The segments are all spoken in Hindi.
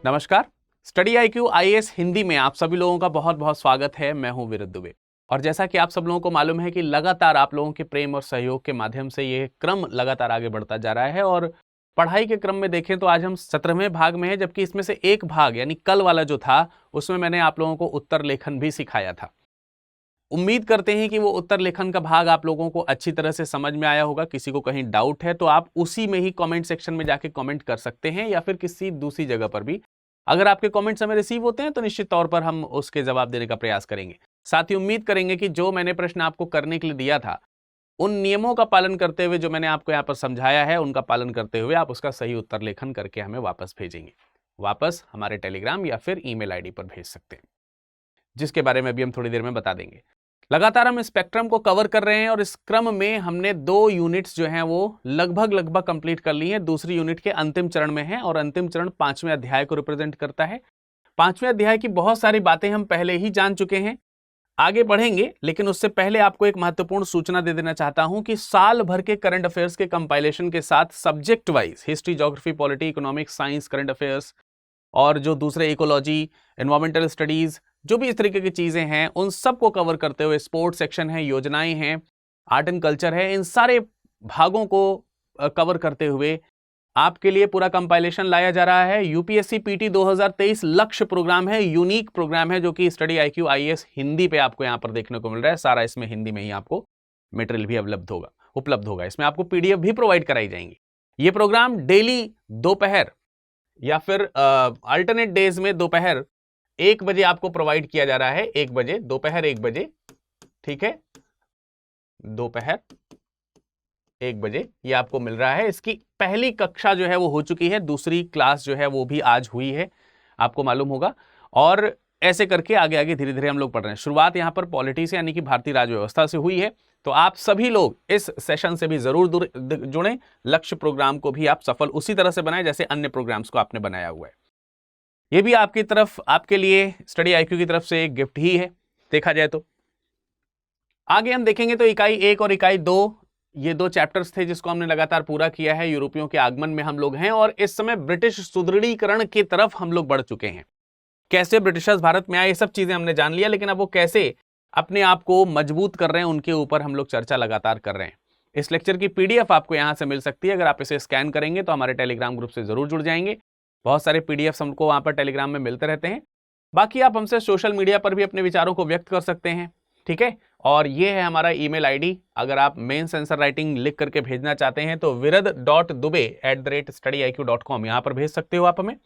नमस्कार। स्टडी IQ IAS हिंदी में आप सभी लोगों का बहुत बहुत स्वागत है। मैं हूं वीरद दुबे और जैसा कि आप सब लोगों को मालूम है कि लगातार आप लोगों के प्रेम और सहयोग के माध्यम से ये क्रम लगातार आगे बढ़ता जा रहा है और पढ़ाई के क्रम में देखें तो आज हम 17वें भाग में है, जबकि इसमें से एक भाग यानी कल वाला जो था उसमें मैंने आप लोगों को उत्तर लेखन भी सिखाया था। उम्मीद करते हैं कि वो उत्तर लेखन का भाग आप लोगों को अच्छी तरह से समझ में आया होगा। किसी को कहीं डाउट है तो आप उसी में ही कमेंट सेक्शन में जाके कमेंट कर सकते हैं या फिर किसी दूसरी जगह पर भी। अगर आपके कमेंट्स हमें रिसीव होते हैं तो निश्चित तौर पर हम उसके जवाब देने का प्रयास करेंगे। साथ ही उम्मीद करेंगे कि जो मैंने प्रश्न आपको करने के लिए दिया था उन नियमों का पालन करते हुए, जो मैंने आपको यहाँ पर समझाया है उनका पालन करते हुए आप उसका सही उत्तर लेखन करके हमें वापस भेजेंगे। वापस हमारे टेलीग्राम या फिर ईमेल आईडी पर भेज सकते हैं, जिसके बारे में भी हम थोड़ी देर में बता देंगे। लगातार हम स्पेक्ट्रम को कवर कर रहे हैं और इस क्रम में हमने 2 यूनिट्स जो हैं वो लगभग कंप्लीट कर ली हैं। दूसरी यूनिट के अंतिम चरण में है और अंतिम चरण 5वें अध्याय को रिप्रेजेंट करता है। 5वें अध्याय की बहुत सारी बातें हम पहले ही जान चुके हैं, आगे बढ़ेंगे, लेकिन उससे पहले आपको एक महत्वपूर्ण सूचना दे देना चाहता हूं कि साल भर के करंट अफेयर्स के कंपाइलेशन के साथ subject wise history, geography, polity, economics, science, current affairs और जो दूसरे इकोलॉजी, एनवायरमेंटल स्टडीज, जो भी इस तरीके की चीजें हैं उन सबको कवर करते हुए स्पोर्ट्स सेक्शन है, योजनाएं हैं, आर्ट एंड कल्चर है, इन सारे भागों को कवर करते हुए आपके लिए पूरा कंपाइलेशन लाया जा रहा है। यूपीएससी पीटी 2023 लक्ष्य प्रोग्राम है, यूनिक प्रोग्राम है, जो कि स्टडी IQ IAS हिंदी पे आपको यहां पर देखने को मिल रहा है। सारा इसमें हिंदी में ही आपको मटेरियल भी उपलब्ध होगा। इसमें आपको PDF भी प्रोवाइड कराई जाएंगी। ये प्रोग्राम डेली दोपहर या फिर अल्टरनेट डेज में दोपहर 1 बजे आपको प्रोवाइड किया जा रहा है। 1 बजे, दोपहर 1 बजे, ठीक है, दोपहर 1 बजे ये आपको मिल रहा है। इसकी पहली कक्षा जो है वो हो चुकी है, दूसरी क्लास जो है वो भी आज हुई है, आपको मालूम होगा। और ऐसे करके आगे आगे धीरे धीरे हम लोग पढ़ रहे हैं। शुरुआत यहां पर पॉलिटी से यानी कि भारतीय राज्य व्यवस्था से हुई है, तो आप सभी लोग इस सेशन से भी जरूर जुड़ें। लक्ष्य प्रोग्राम को भी आप सफल उसी तरह से बनाएं जैसे अन्य प्रोग्राम्स को आपने बनाया हुआ है। ये भी आपकी तरफ, आपके लिए स्टडी IQ की तरफ से एक गिफ्ट ही है, देखा जाए तो। आगे हम देखेंगे तो इकाई 1 और इकाई 2, ये 2 चैप्टर्स थे जिसको हमने लगातार पूरा किया है। यूरोपियों के आगमन में हम लोग हैं और इस समय ब्रिटिश सुदृढ़ीकरण की तरफ हम लोग बढ़ चुके हैं। कैसे ब्रिटिशर्स भारत में आए, ये सब चीजें हमने जान लिया, लेकिन अब वो कैसे अपने आप को मजबूत कर रहे हैं उनके ऊपर हम लोग चर्चा लगातार कर रहे हैं। इस लेक्चर की PDF आपको यहां से मिल सकती है। अगर आप इसे स्कैन करेंगे तो हमारे टेलीग्राम ग्रुप से जरूर जुड़ जाएंगे। बहुत सारे PDFs हमको वहां पर टेलीग्राम में मिलते रहते हैं। बाकी आप हमसे सोशल मीडिया पर भी अपने विचारों को व्यक्त कर सकते हैं, ठीक है। और ये है हमारा ईमेल आईडी। अगर आप मेंस आंसर राइटिंग लिख करके भेजना चाहते हैं तो virad.dube@studiiq.com यहां पर भेज सकते हो आप हमें।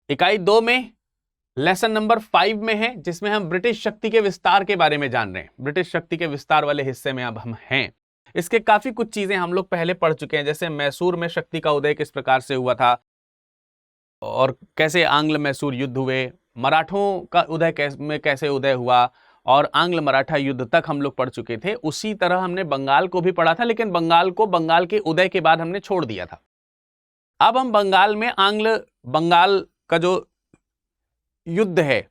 इकाई 2 में लेसन नंबर 5 में है, जिसमें हम ब्रिटिश शक्ति के विस्तार के बारे में जान रहे हैं। ब्रिटिश शक्ति के विस्तार वाले हिस्से में अब हम हैं। इसके काफी कुछ चीजें हम लोग पहले पढ़ चुके हैं, जैसे मैसूर में शक्ति का उदय किस प्रकार से हुआ था और कैसे आंग्ल मैसूर युद्ध हुए, मराठों का उदय कैसे उदय हुआ, और आंग्ल मराठा युद्ध तक हम लोग पढ़ चुके थे। उसी तरह हमने बंगाल को भी पढ़ा था, लेकिन बंगाल को बंगाल के उदय के बाद हमने छोड़ दिया था। अब हम बंगाल में बंगाल का जो युद्ध है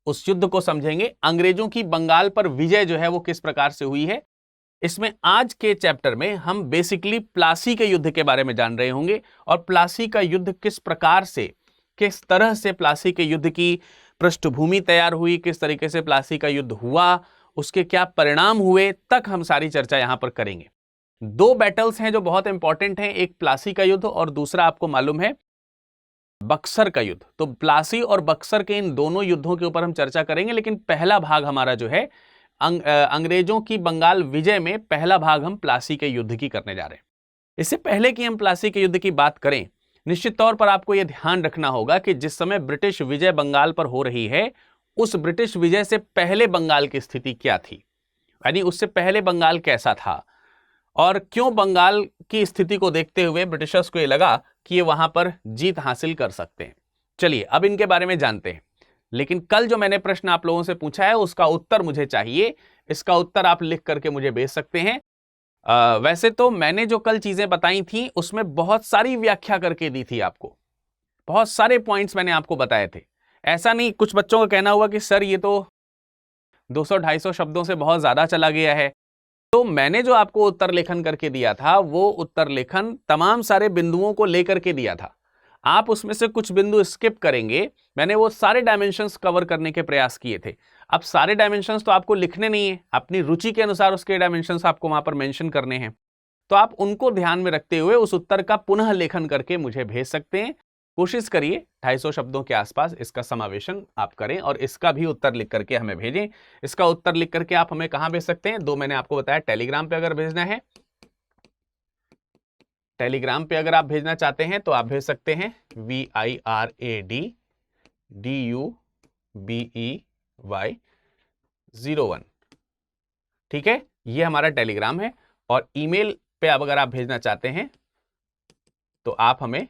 उस युद्ध को समझेंगे। अंग्रेजों की बंगाल पर विजय जो है वो किस प्रकार से हुई है। इसमें आज के चैप्टर में हम बेसिकली प्लासी के युद्ध के बारे में जान रहे होंगे और प्लासी का युद्ध किस प्रकार से, किस तरह से प्लासी के युद्ध की पृष्ठभूमि तैयार हुई, किस तरीके से प्लासी का युद्ध हुआ, उसके क्या परिणाम हुए, तक हम सारी चर्चा यहां पर करेंगे। 2 बैटल्स हैं जो बहुत इंपॉर्टेंट हैं, एक प्लासी का युद्ध और दूसरा आपको मालूम है बक्सर का युद्ध। तो प्लासी और बक्सर के इन दोनों युद्धों के ऊपर हम चर्चा करेंगे, लेकिन पहला भाग हमारा जो है अंग्रेजों की बंगाल विजय में पहला भाग हम प्लासी के युद्ध की करने जा रहे हैं। इससे पहले कि हम प्लासी के युद्ध की बात करें, निश्चित तौर पर आपको यह ध्यान रखना होगा कि जिस समय ब्रिटिश विजय बंगाल पर हो रही है, उस ब्रिटिश विजय से पहले बंगाल की स्थिति क्या थी, यानी उससे पहले बंगाल कैसा था और क्यों बंगाल की स्थिति को देखते हुए ब्रिटिशर्स को यह लगा कि ये वहां पर जीत हासिल कर सकते हैं। चलिए अब इनके बारे में जानते हैं। लेकिन कल जो मैंने प्रश्न आप लोगों से पूछा है उसका उत्तर मुझे चाहिए। इसका उत्तर आप लिख करके मुझे भेज सकते हैं। वैसे तो मैंने जो कल चीजें बताई थी उसमें बहुत सारी व्याख्या करके दी थी, आपको बहुत सारे पॉइंट्स मैंने आपको बताए थे। ऐसा नहीं, कुछ बच्चों का कहना हुआ कि सर ये तो 200-250 शब्दों से बहुत ज्यादा चला गया है। तो मैंने जो आपको उत्तर लेखन करके दिया था वो उत्तर लेखन तमाम सारे बिंदुओं को लेकर के दिया था। आप उसमें से कुछ बिंदु स्किप करेंगे। मैंने वो सारे डायमेंशंस कवर करने के प्रयास किए थे। अब सारे डायमेंशंस तो आपको लिखने नहीं है, अपनी रुचि के अनुसार उसके डायमेंशंस आपको वहां पर मेंशन करने हैं, तो आप उनको ध्यान में रखते हुए उस उत्तर का पुनः लेखन करके मुझे भेज सकते हैं। कोशिश करिए 250 शब्दों के आसपास इसका समावेशन आप करें और इसका भी उत्तर लिख करके हमें भेजें। इसका उत्तर लिख करके आप हमें कहां भेज सकते हैं? 2 मैंने आपको बताया, टेलीग्राम पे अगर भेजना है, टेलीग्राम पे अगर आप भेजना चाहते हैं तो आप भेज सकते हैं VIRADDUBEY01, ठीक है, ये हमारा टेलीग्राम है। और ईमेल पे अब अगर आप भेजना चाहते हैं तो आप हमें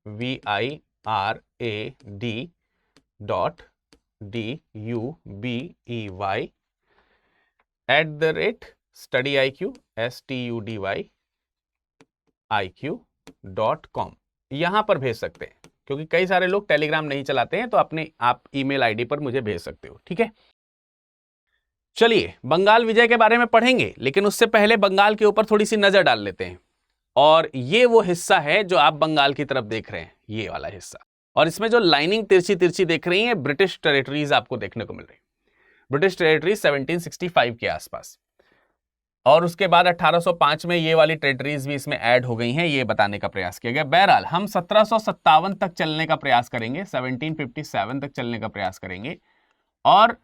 VIRAD.DUBEY@studiiq.com यहां पर भेज सकते हैं, क्योंकि कई सारे लोग टेलीग्राम नहीं चलाते हैं, तो अपने आप ईमेल आईडी पर मुझे भेज सकते हो, ठीक है। चलिए बंगाल विजय के बारे में पढ़ेंगे, लेकिन उससे पहले बंगाल के ऊपर थोड़ी सी नजर डाल लेते हैं। और ये वो हिस्सा है जो आप बंगाल की तरफ देख रहे हैं, ये वाला हिस्सा। और इसमें जो लाइनिंग तिरछी तिरछी देख रही है, ब्रिटिश टेरिटरीज आपको देखने को मिल रही है। ब्रिटिश टेरिटरीज 1765 के आसपास, और उसके बाद 1805 में ये वाली टेरिटरीज भी इसमें ऐड हो गई हैं, ये बताने का प्रयास किया गया। बहरहाल हम 1757 तक चलने का प्रयास करेंगे, 1757 तक चलने का प्रयास करेंगे। और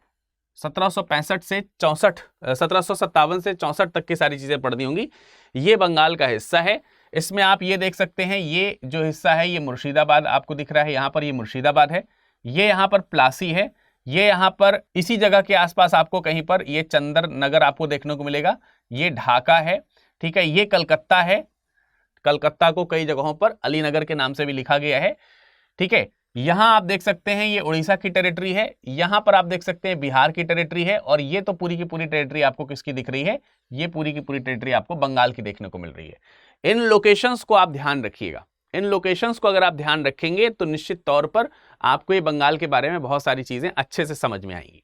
1765 से 64, 1757 से 64 तक की सारी चीजें पढ़नी होंगी। ये बंगाल का हिस्सा है। इसमें आप ये देख सकते हैं, ये जो हिस्सा है ये मुर्शिदाबाद आपको दिख रहा है, यहां पर ये मुर्शिदाबाद है, ये यहां पर प्लासी है, ये यहां पर इसी जगह के आसपास आपको कहीं पर ये चंदर नगर आपको देखने को मिलेगा, ये ढाका है, ठीक है, ये कलकत्ता है। कलकत्ता को कई जगहों पर अलीनगर के नाम से भी लिखा गया है, ठीक है। यहां आप देख सकते हैं ये उड़ीसा की टेरिटरी है, यहां पर आप देख सकते हैं बिहार की टेरिटरी है, और ये तो पूरी की पूरी टेरिटरी आपको किसकी दिख रही है? ये पूरी की पूरी टेरिटरी आपको बंगाल की देखने को मिल रही है। इन लोकेशंस को आप ध्यान रखिएगा। इन लोकेशंस को अगर आप ध्यान रखेंगे तो निश्चित तौर पर आपको ये बंगाल के बारे में बहुत सारी चीजें अच्छे से समझ में आएंगी,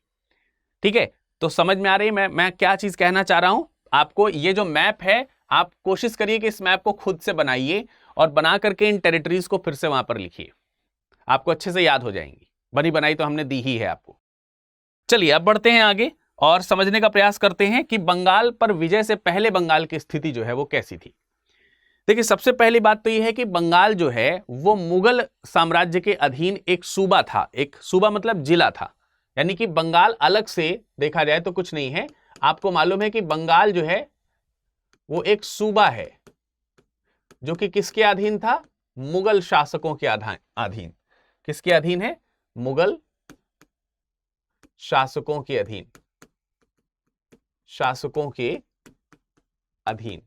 ठीक है। तो समझ में आ रही है मैं क्या चीज कहना चाह रहा हूं आपको? ये जो मैप है, आप कोशिश करिए कि इस मैप को खुद से बनाइए और बना करके इन टेरिटरीज को फिर से वहां पर लिखिए, आपको अच्छे से याद हो जाएंगी। बनी बनाई तो हमने दी ही है आपको। चलिए अब बढ़ते हैं आगे और समझने का प्रयास करते हैं कि बंगाल पर विजय से पहले बंगाल की स्थिति जो है वो कैसी थी। देखिए सबसे पहली बात तो यह है कि बंगाल जो है वो मुगल साम्राज्य के अधीन एक सूबा था। एक सूबा मतलब जिला था, यानी कि बंगाल अलग से देखा जाए तो कुछ नहीं है। आपको मालूम है कि बंगाल जो है वो एक सूबा है जो कि किसके अधीन था? मुगल शासकों के अधीन। किसके अधीन है? मुगल शासकों के अधीन। शासकों के अधीन,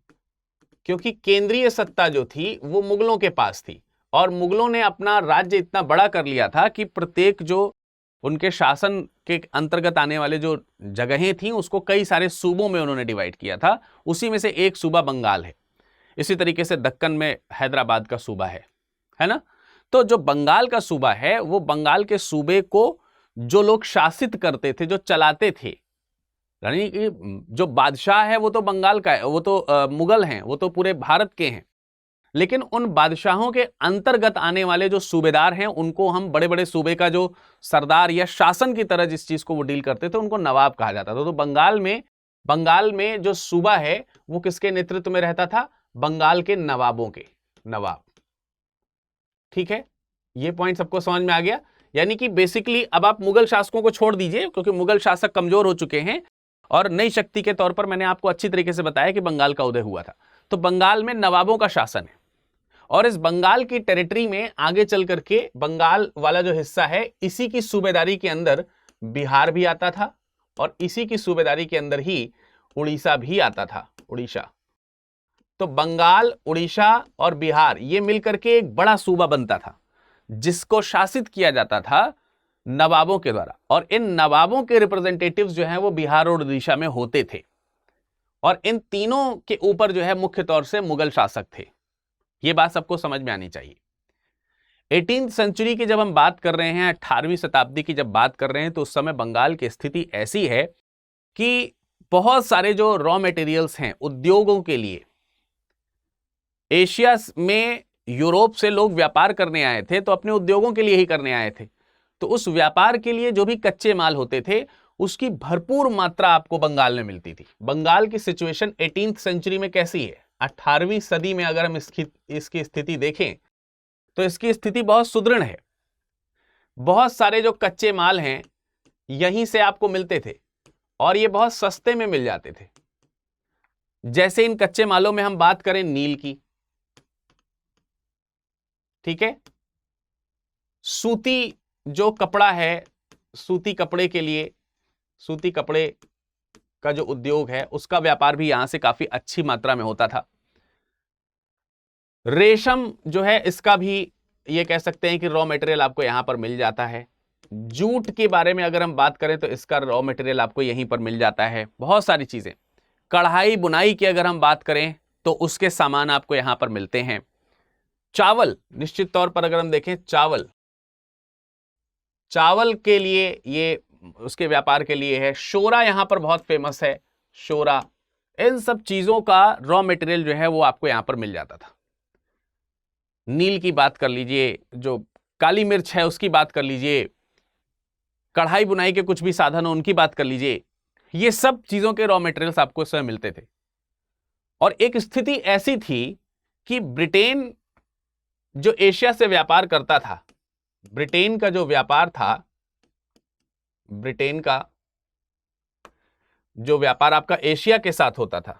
क्योंकि केंद्रीय सत्ता जो थी वो मुगलों के पास थी, और मुगलों ने अपना राज्य इतना बड़ा कर लिया था कि प्रत्येक जो उनके शासन के अंतर्गत आने वाले जो जगहें थीं उसको कई सारे सूबों में उन्होंने डिवाइड किया था। उसी में से एक सूबा बंगाल है। इसी तरीके से दक्कन में हैदराबाद का सूबा है ना। तो जो बंगाल का सूबा है वो बंगाल के सूबे को जो लोग शासित करते थे, जो चलाते थे, यानी कि जो बादशाह है वो तो बंगाल का है, वो तो मुगल हैं, वो तो पूरे भारत के हैं। लेकिन उन बादशाहों के अंतर्गत आने वाले जो सूबेदार हैं उनको हम बड़े बड़े सूबे का जो सरदार या शासन की तरह जिस चीज को वो डील करते थे उनको नवाब कहा जाता था। तो बंगाल में जो सूबा है वो किसके नेतृत्व में रहता था? बंगाल के नवाबों के, नवाब, ठीक है। ये पॉइंट सबको समझ में आ गया। यानी कि बेसिकली अब आप मुगल शासकों को छोड़ दीजिए, क्योंकि मुगल शासक कमजोर हो चुके हैं और नई शक्ति के तौर पर मैंने आपको अच्छी तरीके से बताया कि बंगाल का उदय हुआ था। तो बंगाल में नवाबों का शासन है, और इस बंगाल की टेरिटरी में आगे चल करके बंगाल वाला जो हिस्सा है इसी की सूबेदारी के अंदर बिहार भी आता था, और इसी की सूबेदारी के अंदर ही उड़ीसा भी आता था, उड़ीसा। तो बंगाल, उड़ीसा और बिहार ये मिलकर के एक बड़ा सूबा बनता था जिसको शासित किया जाता था नवाबों के द्वारा, और इन नवाबों के रिप्रेजेंटेटिव्स जो हैं वो बिहार और उड़ीसा में होते थे, और इन तीनों के ऊपर जो है मुख्य तौर से मुगल शासक थे। ये बात सबको समझ में आनी चाहिए। 18वीं सेंचुरी की जब हम बात कर रहे हैं, 18वीं शताब्दी की जब बात कर रहे हैं, तो उस समय बंगाल की स्थिति ऐसी है कि बहुत सारे जो रॉ मटेरियल्स हैं उद्योगों के लिए एशिया में यूरोप से लोग व्यापार करने आए थे तो अपने उद्योगों के लिए ही करने आए थे, तो उस व्यापार के लिए जो भी कच्चे माल होते थे उसकी भरपूर मात्रा आपको बंगाल में मिलती थी। बंगाल की सिचुएशन 18th सेंचुरी में कैसी है, 18वीं सदी में अगर हम इसकी स्थिति देखें तो इसकी स्थिति बहुत सुदृढ़ है। बहुत सारे जो कच्चे माल हैं यहीं से आपको मिलते थे और ये बहुत सस्ते में मिल जाते थे। जैसे इन कच्चे मालों में हम बात करें नील की, ठीक है, सूती जो कपड़ा है, सूती कपड़े के लिए, सूती कपड़े का जो उद्योग है उसका व्यापार भी यहां से काफी अच्छी मात्रा में होता था। रेशम जो है इसका भी ये कह सकते हैं कि रॉ मटेरियल आपको यहां पर मिल जाता है। जूट के बारे में अगर हम बात करें तो इसका रॉ मटेरियल आपको यहीं पर मिल जाता है। बहुत सारी चीजें, कढ़ाई बुनाई की अगर हम बात करें तो उसके सामान आपको यहां पर मिलते हैं। चावल, निश्चित तौर पर अगर हम देखें चावल के लिए ये उसके व्यापार के लिए है। शोरा यहां पर बहुत फेमस है, शोरा। इन सब चीजों का रॉ मटेरियल जो है वो आपको यहां पर मिल जाता था। नील की बात कर लीजिए, जो काली मिर्च है उसकी बात कर लीजिए, कढ़ाई बुनाई के कुछ भी साधन हो उनकी बात कर लीजिए, ये सब चीजों के रॉ मटेरियल्स आपको इस समय मिलते थे। और एक स्थिति ऐसी थी कि ब्रिटेन जो एशिया से व्यापार करता था, ब्रिटेन का जो व्यापार था, ब्रिटेन का जो व्यापार आपका एशिया के साथ होता था,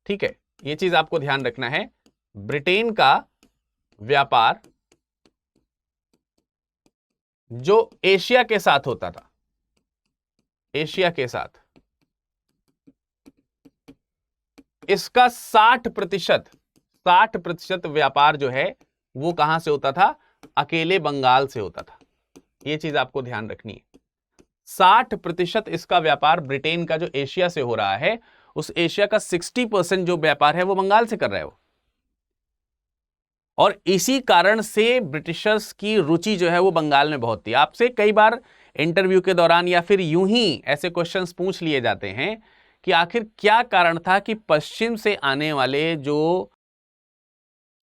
ठीक है, ये चीज आपको ध्यान रखना है। ब्रिटेन का व्यापार जो एशिया के साथ होता था, एशिया के साथ, इसका 60% व्यापार जो है वो कहां से होता था, अकेले बंगाल से होता था। ये चीज आपको ध्यान रखनी है। 60% इसका व्यापार ब्रिटेन का जो एशिया से हो रहा है, उस एशिया का 60% जो व्यापार है वो बंगाल से कर रहा है वो। और इसी कारण से ब्रिटिशर्स की रुचि जो है वो बंगाल में बहुत थी। आपसे कई बार इंटरव्यू के दौरान या फिर यूं ही ऐसे क्वेश्चंस पूछ लिए जाते हैं कि आखिर क्या कारण था कि पश्चिम से आने वाले जो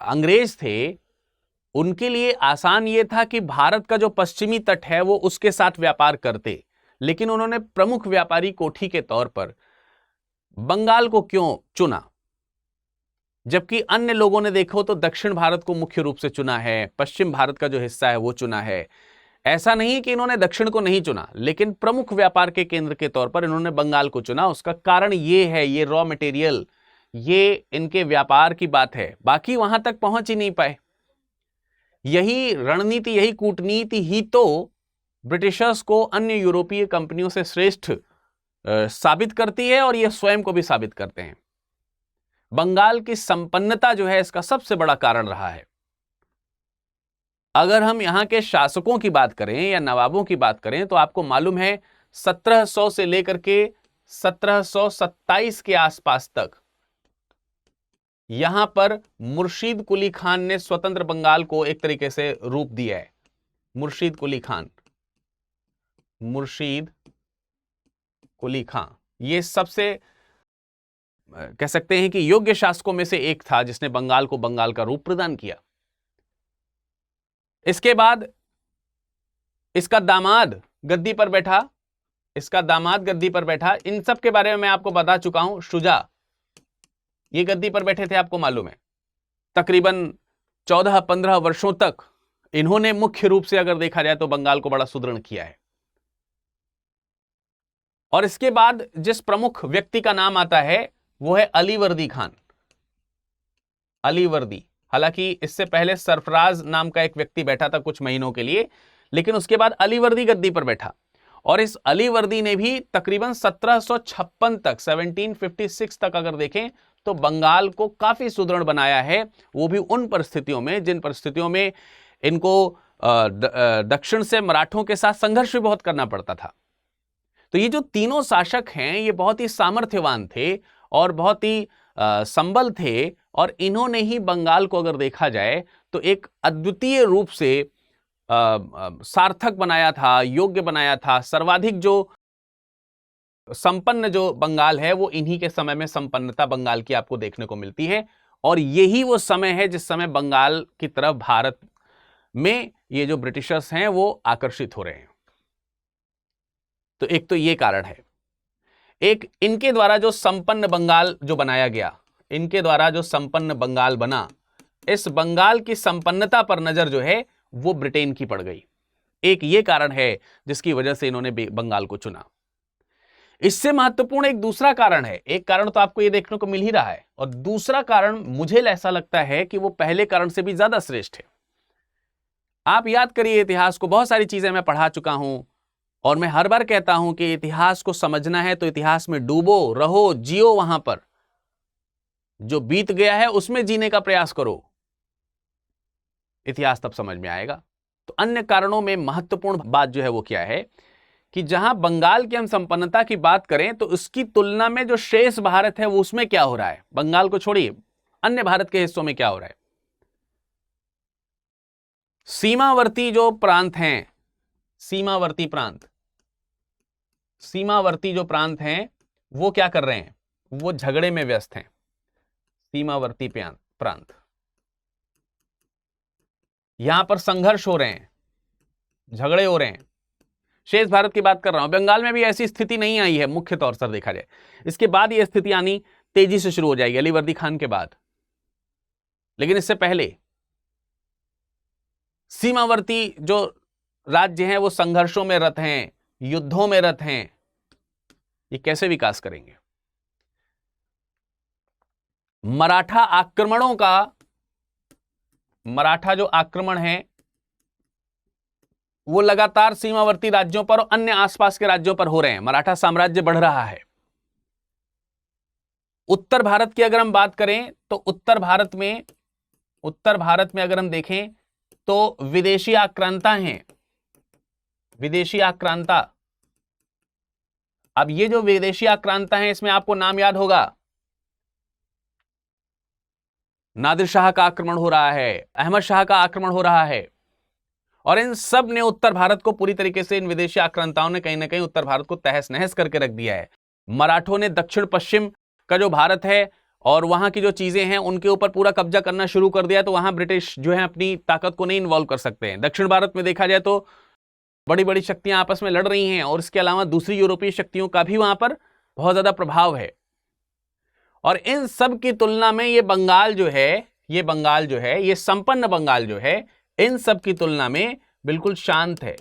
अंग्रेज थे उनके लिए आसान ये था कि भारत का जो पश्चिमी तट है वो उसके साथ व्यापार करते, लेकिन उन्होंने प्रमुख व्यापारी कोठी के तौर पर बंगाल को क्यों चुना, जबकि अन्य लोगों ने देखो तो दक्षिण भारत को मुख्य रूप से चुना है, पश्चिम भारत का जो हिस्सा है वो चुना है। ऐसा नहीं कि इन्होंने दक्षिण को नहीं चुना, लेकिन प्रमुख व्यापार के केंद्र के तौर पर इन्होंने बंगाल को चुना। उसका कारण ये है, ये रॉ मटेरियल, ये इनके व्यापार की बात है, बाकी वहां तक पहुंच ही नहीं पाए। यही रणनीति, यही कूटनीति ही तो ब्रिटिशर्स को अन्य यूरोपीय कंपनियों से श्रेष्ठ साबित करती है और यह स्वयं को भी साबित करते हैं। बंगाल की संपन्नता जो है इसका सबसे बड़ा कारण रहा है। अगर हम यहां के शासकों की बात करें या नवाबों की बात करें तो आपको मालूम है 1700 से लेकर के 1727 के आसपास तक यहां पर मुर्शीद कुली खान ने स्वतंत्र बंगाल को एक तरीके से रूप दिया है। मुर्शीद कुली खान, मुर्शीद कुली खान ये सबसे कह सकते हैं कि योग्य शासकों में से एक था जिसने बंगाल को बंगाल का रूप प्रदान किया। इसके बाद इसका दामाद गद्दी पर बैठा, इसका दामाद गद्दी पर बैठा। इन सब के बारे में मैं आपको बता चुका हूं। शुजा ये गद्दी पर बैठे थे, आपको मालूम है। तकरीबन 14-15 वर्षों तक इन्होंने मुख्य रूप से अगर देखा जाए तो बंगाल को बड़ा सुदृढ़ किया है। और इसके बाद जिस प्रमुख व्यक्ति का नाम आता है वो है अलीवर्दी खान। अलीवर्दी, हालांकि इससे पहले सरफराज नाम का एक व्यक्ति बैठा था कुछ महीनों के लिए, लेकिन उसके बाद अलीवर्दी गद्दी पर बैठा। और इस अलीवर्दी ने भी तकरीबन 1756 तक, 1756 तक अगर देखें तो बंगाल को काफी सुदृढ़ बनाया है। वो भी उन परिस्थितियों में जिन परिस्थितियों में इनको दक्षिण से मराठों के साथ संघर्ष भी बहुत करना पड़ता था। तो ये जो तीनों शासक हैं ये बहुत ही सामर्थ्यवान थे और बहुत ही संबल थे, और इन्होंने ही बंगाल को अगर देखा जाए तो एक अद्वितीय रूप से सार्थक बनाया था, योग्य बनाया था। सर्वाधिक जो संपन्न जो बंगाल है वो इन्हीं के समय में संपन्नता बंगाल की आपको देखने को मिलती है। और यही वो समय है जिस समय बंगाल की तरफ भारत में ये जो ब्रिटिशर्स हैं वो आकर्षित हो रहे हैं। तो एक तो ये कारण है। एक इनके द्वारा जो संपन्न बंगाल जो बनाया गया, इनके द्वारा जो संपन्न बंगाल बना, इस बंगाल की संपन्नता पर नजर जो है वो ब्रिटेन की पड़ गई। एक ये कारण है जिसकी वजह से इन्होंने बंगाल को चुना। इससे महत्वपूर्ण एक दूसरा कारण है। एक कारण तो आपको ये देखने को मिल ही रहा है, और दूसरा कारण मुझे ऐसा लगता है कि वो पहले कारण से भी ज्यादा श्रेष्ठ है। आप याद करिए इतिहास को, बहुत सारी चीजें मैं पढ़ा चुका हूं और मैं हर बार कहता हूं कि इतिहास को समझना है तो इतिहास में डूबो, रहो, जियो, वहां पर जो बीत गया है उसमें जीने का प्रयास करो, इतिहास तब समझ में आएगा। तो अन्य कारणों में महत्वपूर्ण बात जो है वो क्या है कि जहां बंगाल की हम संपन्नता की बात करें तो उसकी तुलना में जो शेष भारत है वो उसमें क्या हो रहा है, बंगाल को छोड़िए अन्य भारत के हिस्सों में क्या हो रहा है। सीमावर्ती जो प्रांत हैं, सीमावर्ती जो प्रांत हैं वो क्या कर रहे हैं, वो झगड़े में व्यस्त हैं। सीमावर्ती प्रांत, यहां पर संघर्ष हो रहे हैं, झगड़े हो रहे हैं। शेष भारत की बात कर रहा हूं, बंगाल में भी ऐसी स्थिति नहीं आई है मुख्य तौर पर देखा जाए। इसके बाद यह स्थिति आनी तेजी से शुरू हो जाएगी अलीवर्दी खान के बाद, लेकिन इससे पहले सीमावर्ती जो राज्य हैं वो संघर्षों में रत हैं, युद्धों में रत हैं। ये कैसे विकास करेंगे? मराठा आक्रमणों का, मराठा जो आक्रमण है वो लगातार सीमावर्ती राज्यों पर और अन्य आसपास के राज्यों पर हो रहे हैं। मराठा साम्राज्य बढ़ रहा है। उत्तर भारत की अगर हम बात करें तो उत्तर भारत में अगर हम देखें तो विदेशी आक्रांता हैं, विदेशी आक्रांता। अब ये जो विदेशी आक्रांता हैं इसमें आपको नाम याद होगा, नादिर शाह का आक्रमण हो रहा है, अहमद शाह का आक्रमण हो रहा है, और इन सब ने उत्तर भारत को पूरी तरीके से, इन विदेशी आक्रांताओं ने कहीं ना कहीं उत्तर भारत को तहस नहस करके रख दिया है। मराठों ने दक्षिण पश्चिम का जो भारत है और वहां की जो चीजें हैं उनके ऊपर पूरा कब्जा करना शुरू कर दिया, तो वहां ब्रिटिश जो है अपनी ताकत को नहीं इन्वॉल्व कर सकते हैं। दक्षिण भारत में देखा जाए तो बड़ी बड़ी शक्तियां आपस में लड़ रही हैं, और इसके अलावा दूसरी यूरोपीय शक्तियों का भी वहां पर बहुत ज्यादा प्रभाव है। और इन सब की तुलना में ये बंगाल जो है, ये संपन्न बंगाल जो है, इन सब की तुलना में बिल्कुल शांत है।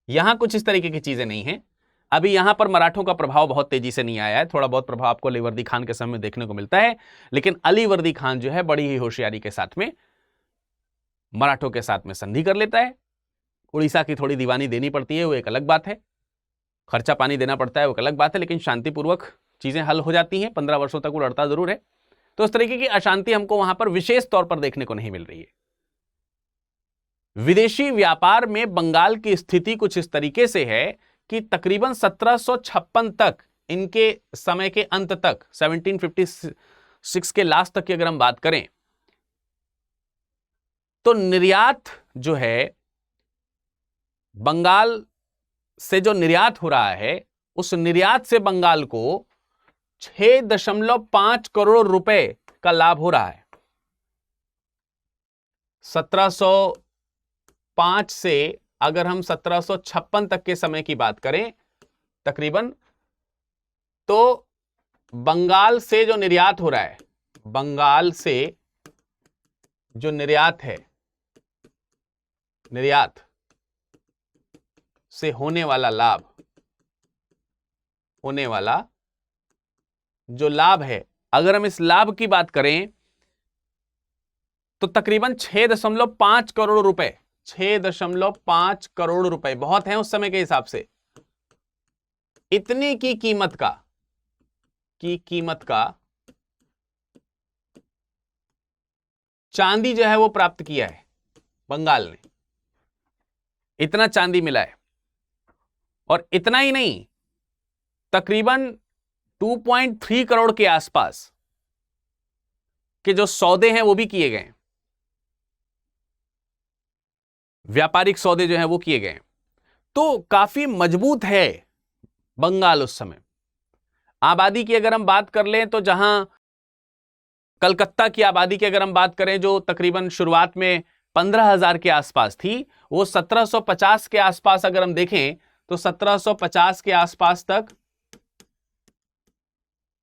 यहां कुछ इस तरीके की चीजें नहीं है। अभी यहां पर मराठों का प्रभाव बहुत तेजी से नहीं आया है, थोड़ा बहुत प्रभाव आपको अलीवर्दी खान के समय में देखने को मिलता है, लेकिन अलीवर्दी खान जो है बड़ी ही होशियारी के साथ में मराठों के साथ में संधि कर लेता है। उड़ीसा की थोड़ी दीवानी देनी पड़ती है, वो एक अलग बात है, खर्चा पानी देना पड़ता है, वो एक अलग बात है, लेकिन शांतिपूर्वक चीजें हल हो जाती हैं। 15 वर्षों तक वो लड़ता जरूर है। तो इस तरीके की अशांति हमको वहां पर विशेष तौर पर देखने को नहीं मिल रही है। विदेशी व्यापार में बंगाल की स्थिति कुछ इस तरीके से है कि तकरीबन 1756 तक, इनके समय के अंत तक, 1756 के लास्ट तक की अगर हम बात करें तो निर्यात जो है, बंगाल से जो निर्यात हो रहा है, उस निर्यात से बंगाल को 6.5 करोड़ रुपए का लाभ हो रहा है। 1705 से अगर हम 1756 तक के समय की बात करें तकरीबन, तो बंगाल से जो निर्यात हो रहा है, बंगाल से जो निर्यात है, निर्यात से होने वाला लाभ, होने वाला जो लाभ है, अगर हम इस लाभ की बात करें तो तकरीबन 6.5 करोड़ रुपए, 6.5 करोड़ रुपए बहुत है उस समय के हिसाब से। इतनी की कीमत का चांदी जो है वो प्राप्त किया है बंगाल ने, इतना चांदी मिला है। और इतना ही नहीं, तकरीबन 2.3 करोड़ के आसपास के जो सौदे हैं वो भी किए गए, व्यापारिक सौदे जो हैं वो किए गए। तो काफी मजबूत है बंगाल उस समय। आबादी की अगर हम बात कर लें तो जहां कलकत्ता की आबादी की अगर हम बात करें, जो तकरीबन शुरुआत में 15,000 के आसपास थी, वो 1750 के आसपास अगर हम देखें तो 1750 के आसपास तक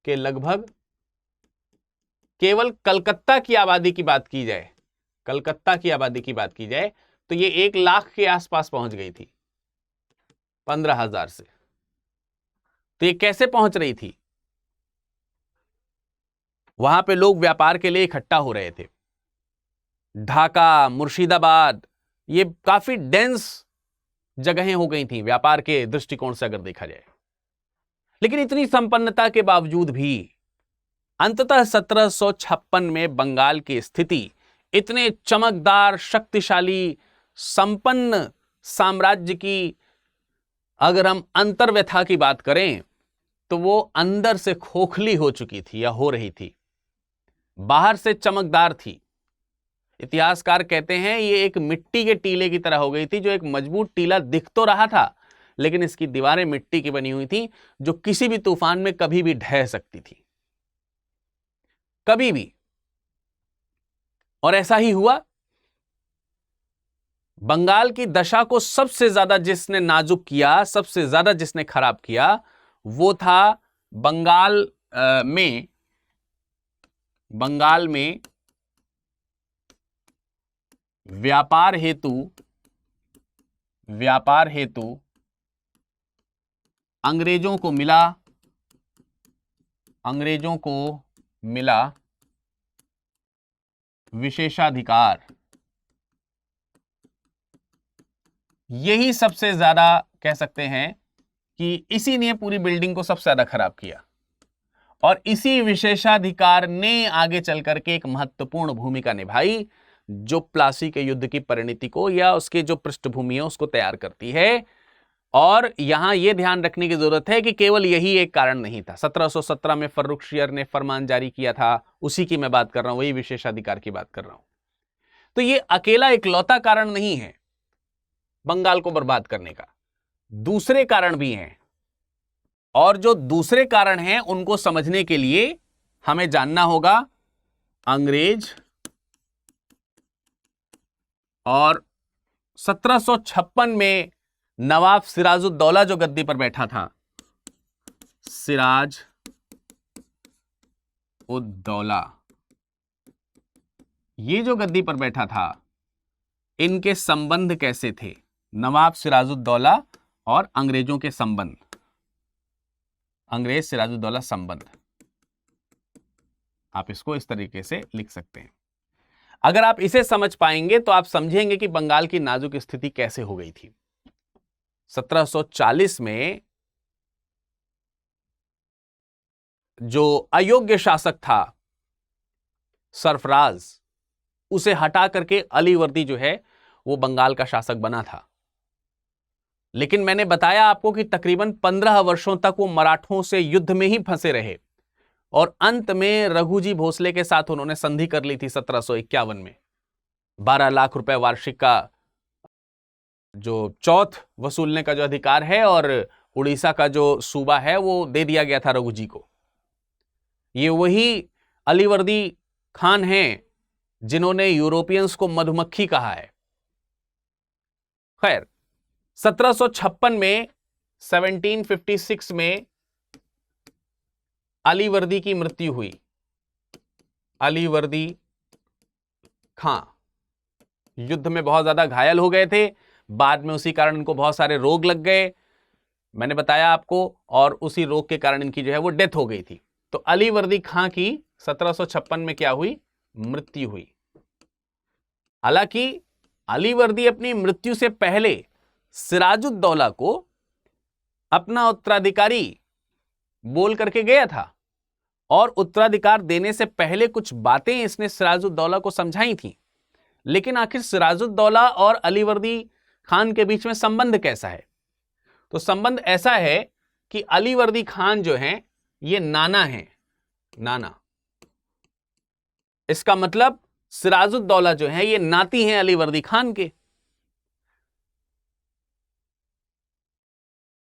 के लगभग केवल कलकत्ता की आबादी की बात की जाए, कलकत्ता की आबादी की बात की जाए तो ये 1 लाख के आसपास पहुंच गई थी 15,000 से। तो ये कैसे पहुंच रही थी? वहां पे लोग व्यापार के लिए इकट्ठा हो रहे थे। ढाका, मुर्शिदाबाद, ये काफी डेंस जगहें हो गई थी व्यापार के दृष्टिकोण से अगर देखा जाए। लेकिन इतनी संपन्नता के बावजूद भी अंततः 1756 में बंगाल की स्थिति इतने चमकदार, शक्तिशाली, संपन्न साम्राज्य की अगर हम अंतर्व्यथा की बात करें तो वो अंदर से खोखली हो चुकी थी या हो रही थी, बाहर से चमकदार थी। इतिहासकार कहते हैं ये एक मिट्टी के टीले की तरह हो गई थी, जो एक मजबूत टीला दिख तो रहा था लेकिन इसकी दीवारें मिट्टी की बनी हुई थी, जो किसी भी तूफान में कभी भी ढह सकती थी, कभी भी। और ऐसा ही हुआ। बंगाल की दशा को सबसे ज्यादा जिसने नाजुक किया, सबसे ज्यादा जिसने खराब किया, वो था बंगाल में व्यापार हेतु अंग्रेजों को मिला विशेषाधिकार। यही सबसे ज्यादा कह सकते हैं कि इसी ने पूरी बिल्डिंग को सबसे ज्यादा खराब किया, और इसी विशेषाधिकार ने आगे चल करके एक महत्वपूर्ण भूमिका निभाई, जो प्लासी के युद्ध की परिणति को या उसके जो पृष्ठभूमि है उसको तैयार करती है। और यहां यह ध्यान रखने की जरूरत है कि केवल यही एक कारण नहीं था। 1717 में फर्रुखशियर ने फरमान जारी किया था, उसी की मैं बात कर रहा हूं, वही विशेषाधिकार की बात कर रहा हूं। तो यह अकेला इकलौता कारण नहीं है बंगाल को बर्बाद करने का, दूसरे कारण भी हैं। और जो दूसरे कारण हैं उनको समझने के लिए हमें जानना होगा अंग्रेज और 1756 में नवाब सिराजुद्दौला जो गद्दी पर बैठा था, सिराज उद्दौला, ये जो गद्दी पर बैठा था, इनके संबंध कैसे थे? नवाब सिराजुद्दौला और अंग्रेजों के संबंध, अंग्रेज सिराजुद्दौला संबंध, आप इसको इस तरीके से लिख सकते हैं। अगर आप इसे समझ पाएंगे तो आप समझेंगे कि बंगाल की नाजुक स्थिति कैसे हो गई थी। 1740 में जो अयोग्य शासक था सरफराज, उसे हटा करके अलीवर्दी जो है वो बंगाल का शासक बना था। लेकिन मैंने बताया आपको कि तकरीबन 15 वर्षों तक वो मराठों से युद्ध में ही फंसे रहे, और अंत में रघुजी भोसले के साथ उन्होंने संधि कर ली थी 1751 में। 12 लाख रुपए वार्षिक का जो चौथ वसूलने का जो अधिकार है और उड़ीसा का जो सूबा है वो दे दिया गया था रघुजी को। ये वही अलीवर्दी खान हैं जिन्होंने यूरोपियंस को मधुमक्खी कहा है। खैर, 1756 में 1756 में अलीवर्दी की मृत्यु हुई। अलीवर्दी खां युद्ध में बहुत ज्यादा घायल हो गए थे, बाद में उसी कारण इनको बहुत सारे रोग लग गए, मैंने बताया आपको, और उसी रोग के कारण इनकी जो है वो डेथ हो गई थी। तो अलीवर्दी खां की 1756 में क्या हुई? मृत्यु हुई। हालांकि अलीवर्दी अपनी मृत्यु से पहले सिराजुद्दौला को अपना उत्तराधिकारी बोल करके गया था, और उत्तराधिकार देने से पहले कुछ बातें इसने सिराजुद्दौला को समझाई थी। लेकिन आखिर सिराजुद्दौला और अलीवर्दी खान के बीच में संबंध कैसा है? तो संबंध ऐसा है कि अलीवर्दी खान जो हैं ये नाना हैं, नाना। इसका मतलब सिराजुद्दौला जो है ये नाती हैं अलीवर्दी खान के।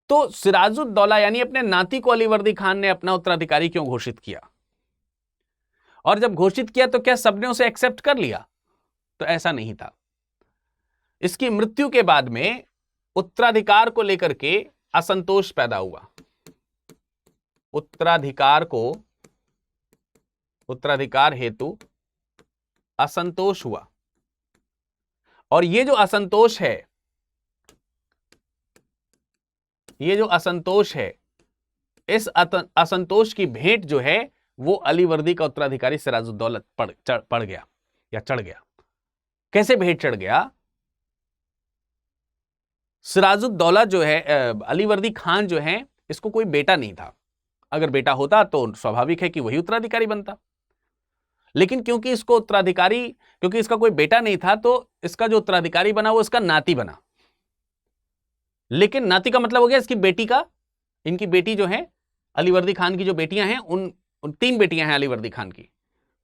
तो सिराजुद्दौला यानी अपने नाती को अलीवर्दी खान ने अपना उत्तराधिकारी क्यों घोषित किया? और जब घोषित किया तो क्या सबने उसे एक्सेप्ट कर लिया? तो ऐसा नहीं था। इसकी मृत्यु के बाद में उत्तराधिकार को लेकर के असंतोष पैदा हुआ। उत्तराधिकार हेतु असंतोष हुआ, और ये जो असंतोष है, इस असंतोष की भेंट जो है वो अलीवर्दी का उत्तराधिकारी सिराजुद्दौला पड़ गया या चढ़ गया। कैसे भेंट चढ़ गया? सिराजुद्दौला जो है, अलीवर्दी खान जो है, इसको कोई बेटा नहीं था। अगर बेटा होता तो स्वाभाविक है कि वही उत्तराधिकारी बनता, लेकिन क्योंकि इसका कोई बेटा नहीं था तो इसका जो उत्तराधिकारी बना वो इसका नाती बना। लेकिन नाती का मतलब हो गया इनकी बेटी जो है, अलीवर्दी खान की जो बेटियां हैं, उन 3 बेटियां हैं अलीवर्दी खान की,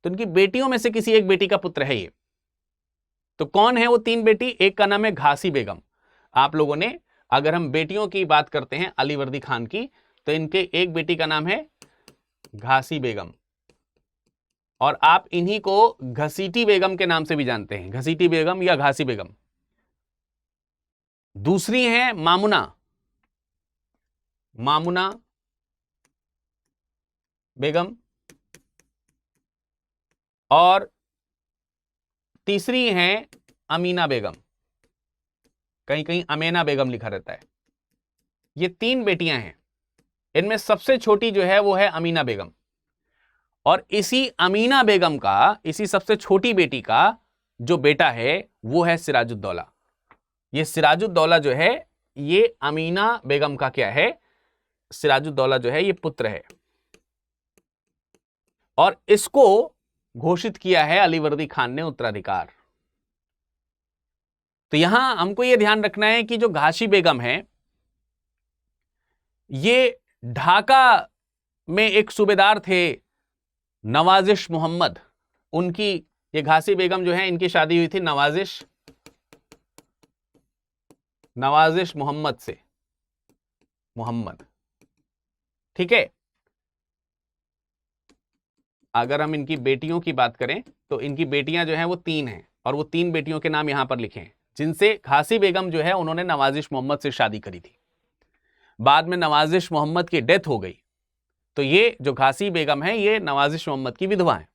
तो इनकी बेटियों में से किसी एक बेटी का पुत्र है ये। तो कौन है वो 3 बेटी? एक का नाम है घासी बेगम। आप लोगों ने, अगर हम बेटियों की बात करते हैं अलीवर्दी खान की, तो इनके एक बेटी का नाम है घासी बेगम, और आप इन्हीं को घसीटी बेगम के नाम से भी जानते हैं, घसीटी बेगम या घासी बेगम। दूसरी है मामुना बेगम, और तीसरी है अमीना बेगम। कहीं कहीं अमेना बेगम लिखा रहता है। ये 3 बेटियां हैं। इनमें सबसे छोटी जो है वो है अमीना बेगम, और इसी अमीना बेगम का, इसी सबसे छोटी बेटी का जो बेटा है वो है सिराजुद्दौला। ये सिराजुद्दौला जो है, ये अमीना बेगम का क्या है? सिराजुद्दौला जो है ये पुत्र है, और इसको घोषित किया है अलीवर्दी खान ने उत्तराधिकार। तो यहां हमको यह ध्यान रखना है कि जो घासी बेगम है, ये ढाका में एक सूबेदार थे नवाजिश मोहम्मद, उनकी, ये घासी बेगम जो है, इनकी शादी हुई थी नवाजिश मोहम्मद से, ठीक है। अगर हम इनकी बेटियों की बात करें तो इनकी बेटियां जो हैं वो 3 हैं, और वो 3 बेटियों के नाम यहां पर लिखे हैं, जिनसे घासी बेगम जो है उन्होंने नवाजिश मोहम्मद से शादी करी थी। बाद में नवाजिश मोहम्मद की डेथ हो गई, तो ये जो घासी बेगम है ये नवाजिश मोहम्मद की विधवा है,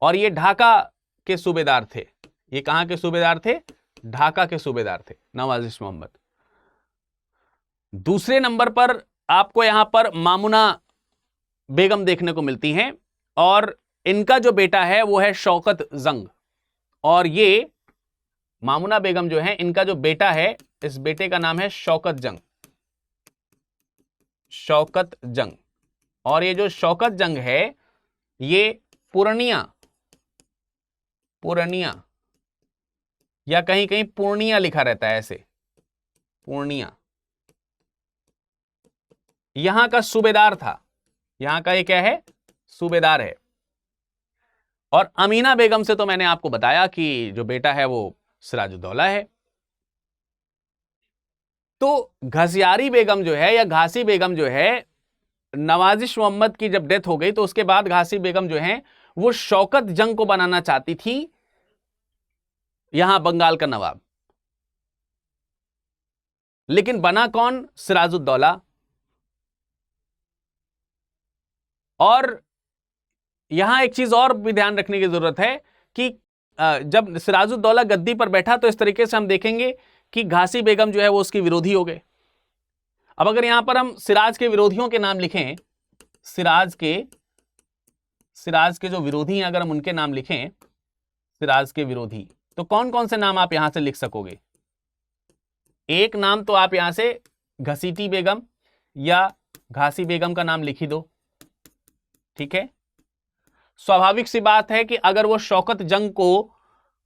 और ये ढाका के सूबेदार थे। ये कहां के सूबेदार थे? ढाका के सूबेदार थे नवाजिश मोहम्मद। दूसरे नंबर पर आपको यहां पर मामुना बेगम देखने को मिलती हैं, और इनका जो बेटा है वो है शौकत जंग, और ये मामुना बेगम जो है, इनका जो बेटा है, इस बेटे का नाम है शौकत जंग। और ये जो शौकत जंग है ये पूर्णिया या कहीं कहीं पूर्णिया लिखा रहता है, ऐसे पूर्णिया, यहां का सूबेदार था। यहां का ये क्या है? सूबेदार है। और अमीना बेगम से तो मैंने आपको बताया कि जो बेटा है वो सिराजुद्दौला है। तो घसियारी बेगम जो है या घासी बेगम जो है, नवाजिश मोहम्मद की जब डेथ हो गई तो उसके बाद घासी बेगम जो है वो शौकत जंग को बनाना चाहती थी यहां बंगाल का नवाब, लेकिन बना कौन? सिराजुद्दौला। और यहां एक चीज और भी ध्यान रखने की जरूरत है कि जब सिराजुद्दौला गद्दी पर बैठा तो इस तरीके से हम देखेंगे कि घासी बेगम जो है वो उसकी विरोधी हो गए। अब अगर यहां पर हम सिराज के विरोधियों के नाम लिखें, सिराज के जो विरोधी हैं अगर हम उनके नाम लिखें, सिराज के विरोधी, तो कौन कौन से नाम आप यहां से लिख सकोगे? एक नाम तो आप यहां से घसीटी बेगम या घासी बेगम का नाम लिख ही दो, ठीक है। स्वाभाविक सी बात है कि अगर वो शौकत जंग को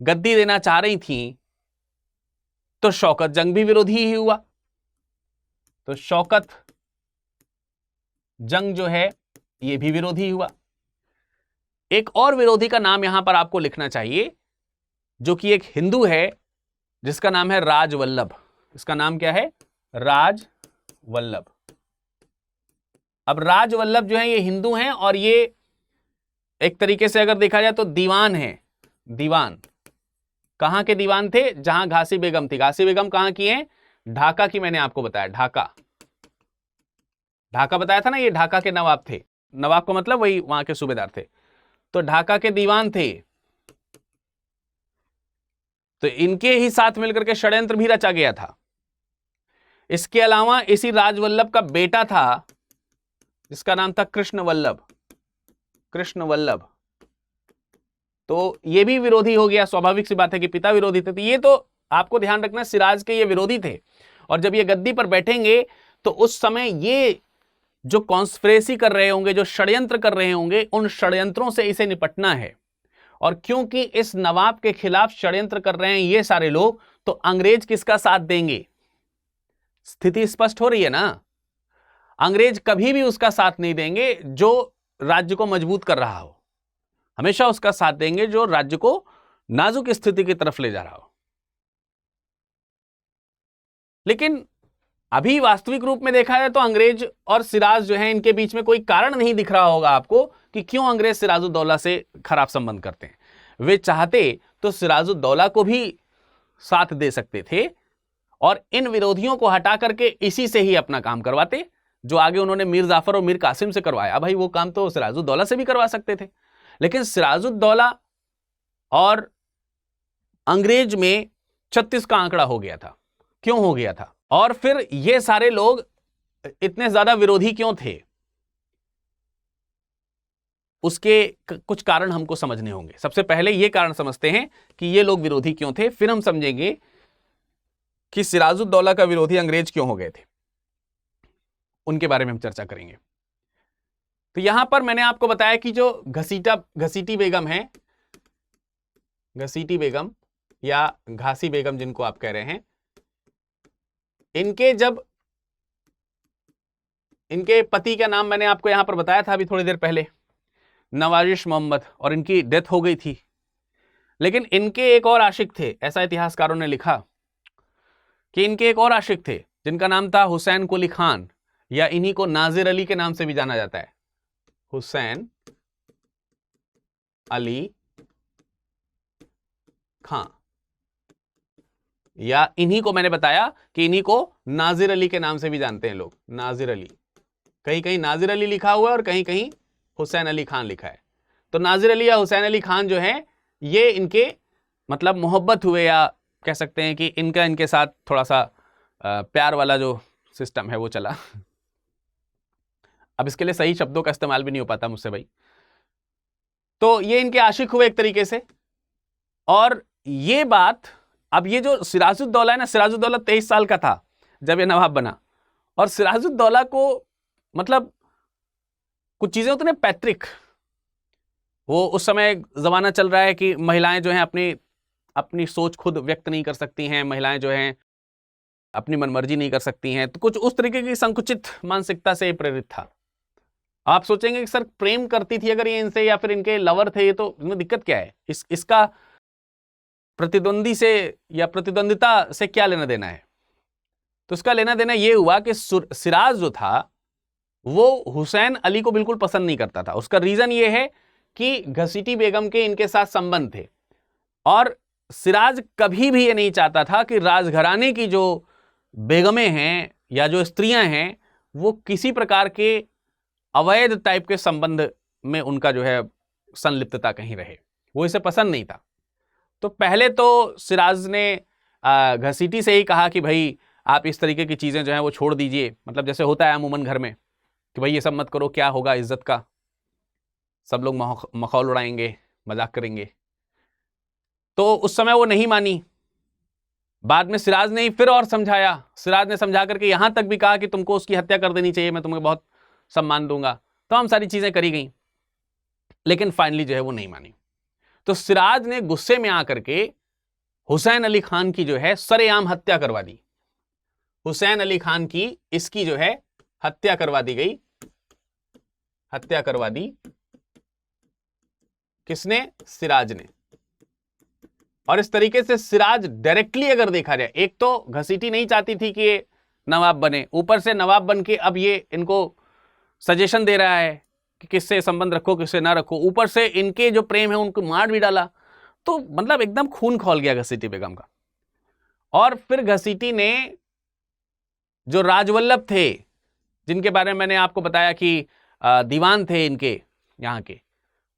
गद्दी देना चाह रही थी तो शौकत जंग भी विरोधी ही हुआ, तो शौकत जंग जो है ये भी विरोधी हुआ। एक और विरोधी का नाम यहां पर आपको लिखना चाहिए, जो कि एक हिंदू है जिसका नाम है राजवल्लभ। इसका नाम क्या है? राजवल्लभ। अब राजवल्लभ जो है ये हिंदू हैं, और ये एक तरीके से अगर देखा जाए तो दीवान है। दीवान कहां के दीवान थे? जहां घासी बेगम थी। घासी बेगम कहां की है? ढाका की। मैंने आपको बताया ढाका, ढाका बताया था ना, ये ढाका के नवाब थे। नवाब का मतलब वही वहां के सूबेदार थे। तो ढाका के दीवान थे। तो इनके ही साथ मिलकर के षड्यंत्र भी रचा गया था। इसके अलावा इसी राजवल्लभ का बेटा था जिसका नाम था कृष्ण वल्लभ। कृष्ण वल्लभ तो ये भी विरोधी हो गया। स्वाभाविक सी बात है कि पिता विरोधी थे। तो ये तो आपको ध्यान रखना, सिराज के ये विरोधी थे। और जब ये गद्दी पर बैठेंगे तो उस समय ये जो कॉन्स्पिरेसी कर रहे होंगे, जो षड्यंत्र कर रहे होंगे, उन षड्यंत्रों से इसे निपटना है। और क्योंकि इस नवाब के खिलाफ षड्यंत्र कर रहे हैं ये सारे लोग, तो अंग्रेज किसका साथ देंगे? स्थिति स्पष्ट हो रही है ना। अंग्रेज कभी भी उसका साथ नहीं देंगे जो राज्य को मजबूत कर रहा हो। हमेशा उसका साथ देंगे जो राज्य को नाजुक स्थिति की तरफ ले जा रहा हो। लेकिन अभी वास्तविक रूप में देखा जाए तो अंग्रेज और सिराज जो है, इनके बीच में कोई कारण नहीं दिख रहा होगा आपको कि क्यों अंग्रेज सिराजुद्दौला से खराब संबंध करते हैं। वे चाहते तो सिराजुद्दौला को भी साथ दे सकते थे और इन विरोधियों को हटा करके इसी से ही अपना काम करवाते, जो आगे उन्होंने मीर जाफर और मीर कासिम से करवाया। भाई वो काम तो सिराजुद्दौला से भी करवा सकते थे। लेकिन सिराजुद्दौला और अंग्रेज में 36 का आंकड़ा हो गया था। क्यों हो गया था? और फिर ये सारे लोग इतने ज्यादा विरोधी क्यों थे? उसके कुछ कारण हमको समझने होंगे। सबसे पहले ये कारण समझते हैं कि ये लोग विरोधी क्यों थे, फिर हम समझेंगे कि सिराजुद्दौला का विरोधी अंग्रेज क्यों हो गए थे। उनके बारे में हम चर्चा करेंगे। तो यहां पर मैंने आपको बताया कि जो घसीटी बेगम है, घसीटी बेगम या घासी बेगम जिनको आप कह रहे हैं, इनके पति का नाम मैंने आपको यहां पर बताया था अभी थोड़ी देर पहले, नवाजिश मोहम्मद, और इनकी डेथ हो गई थी। लेकिन इनके एक और आशिक थे। ऐसा इतिहासकारों ने लिखा कि इनके एक और आशिक थे जिनका नाम था हुसैन कुली खान, या इन्हीं को नाजिर अली के नाम से भी जाना जाता है। हुसैन अली खान, या इन्हीं को मैंने बताया कि इन्हीं को नाजिर अली के नाम से भी जानते हैं लोग। नाजिर अली, कहीं कहीं नाजिर अली लिखा हुआ है और कहीं कहीं हुसैन अली खान लिखा है। तो नाजिर अली या हुसैन अली खान जो है, ये इनके मतलब मोहब्बत हुए, या कह सकते हैं कि इनका इनके साथ थोड़ा सा प्यार वाला जो सिस्टम है वो चला। अब इसके लिए सही शब्दों का इस्तेमाल भी नहीं हो पाता मुझसे भाई। तो ये इनके आशिक हुए एक तरीके से। और ये बात, अब ये जो सिराजुद्दौला है ना, सिराजुद्दौला 23 साल का था जब ये नवाब बना। और सिराजुद्दौला को मतलब कुछ चीजें होती हैं पैतृक, वो उस समय जमाना चल रहा है कि महिलाएं जो हैं अपनी सोच खुद व्यक्त नहीं कर सकती हैं, महिलाएं जो हैं अपनी मनमर्जी नहीं कर सकती हैं। तो कुछ उस तरीके की संकुचित मानसिकता से प्रेरित था। आप सोचेंगे कि सर प्रेम करती थी अगर ये इनसे, या फिर इनके लवर थे, ये तो इनमें दिक्कत क्या है? इसका प्रतिद्वंदी से या प्रतिद्वंदिता से क्या लेना देना है? तो इसका लेना देना ये हुआ कि सिराज जो था वो हुसैन अली को बिल्कुल पसंद नहीं करता था। उसका रीजन ये है कि घसीटी बेगम के इनके साथ संबंध थे, और सिराज कभी भी ये नहीं चाहता था कि राजघराने की जो बेगमें हैं या जो स्त्रियां हैं वो किसी प्रकार के अवैध टाइप के संबंध में उनका जो है संलिप्तता कहीं रहे। वो इसे पसंद नहीं था। तो पहले तो सिराज ने घसीटी से ही कहा कि भाई आप इस तरीके की चीजें जो हैं वो छोड़ दीजिए। मतलब जैसे होता है अमूमन घर में कि भाई ये सब मत करो, क्या होगा इज्जत का, सब लोग मखौल उड़ाएंगे, मजाक करेंगे। तो उस समय वो नहीं मानी। बाद में सिराज ने फिर और समझाया। सिराज ने समझा करके यहां तक भी कहा कि तुमको उसकी हत्या कर देनी चाहिए, मैं तुम्हें बहुत सम्मान दूंगा। तो हम सारी चीजें करी गई, लेकिन फाइनली जो है वो नहीं मानी। तो सिराज ने गुस्से में आकर के हुसैन अली खान की जो है सरेआम हत्या करवा दी। हुसैन अली खान की इसकी जो है हत्या करवा दी गई। हत्या करवा दी किसने? सिराज ने। और इस तरीके से सिराज डायरेक्टली अगर देखा जाए, एक तो घसीटी नहीं चाहती थी कि ये नवाब बने, ऊपर से नवाब बन के अब ये इनको सजेशन दे रहा है कि किससे संबंध रखो किससे ना रखो, ऊपर से इनके जो प्रेम है उनको मार भी डाला। तो मतलब एकदम खून खौल गया घसीटी बेगम का। और फिर घसीटी ने जो राजवल्लभ थे, जिनके बारे में मैंने आपको बताया कि दीवान थे इनके यहां के,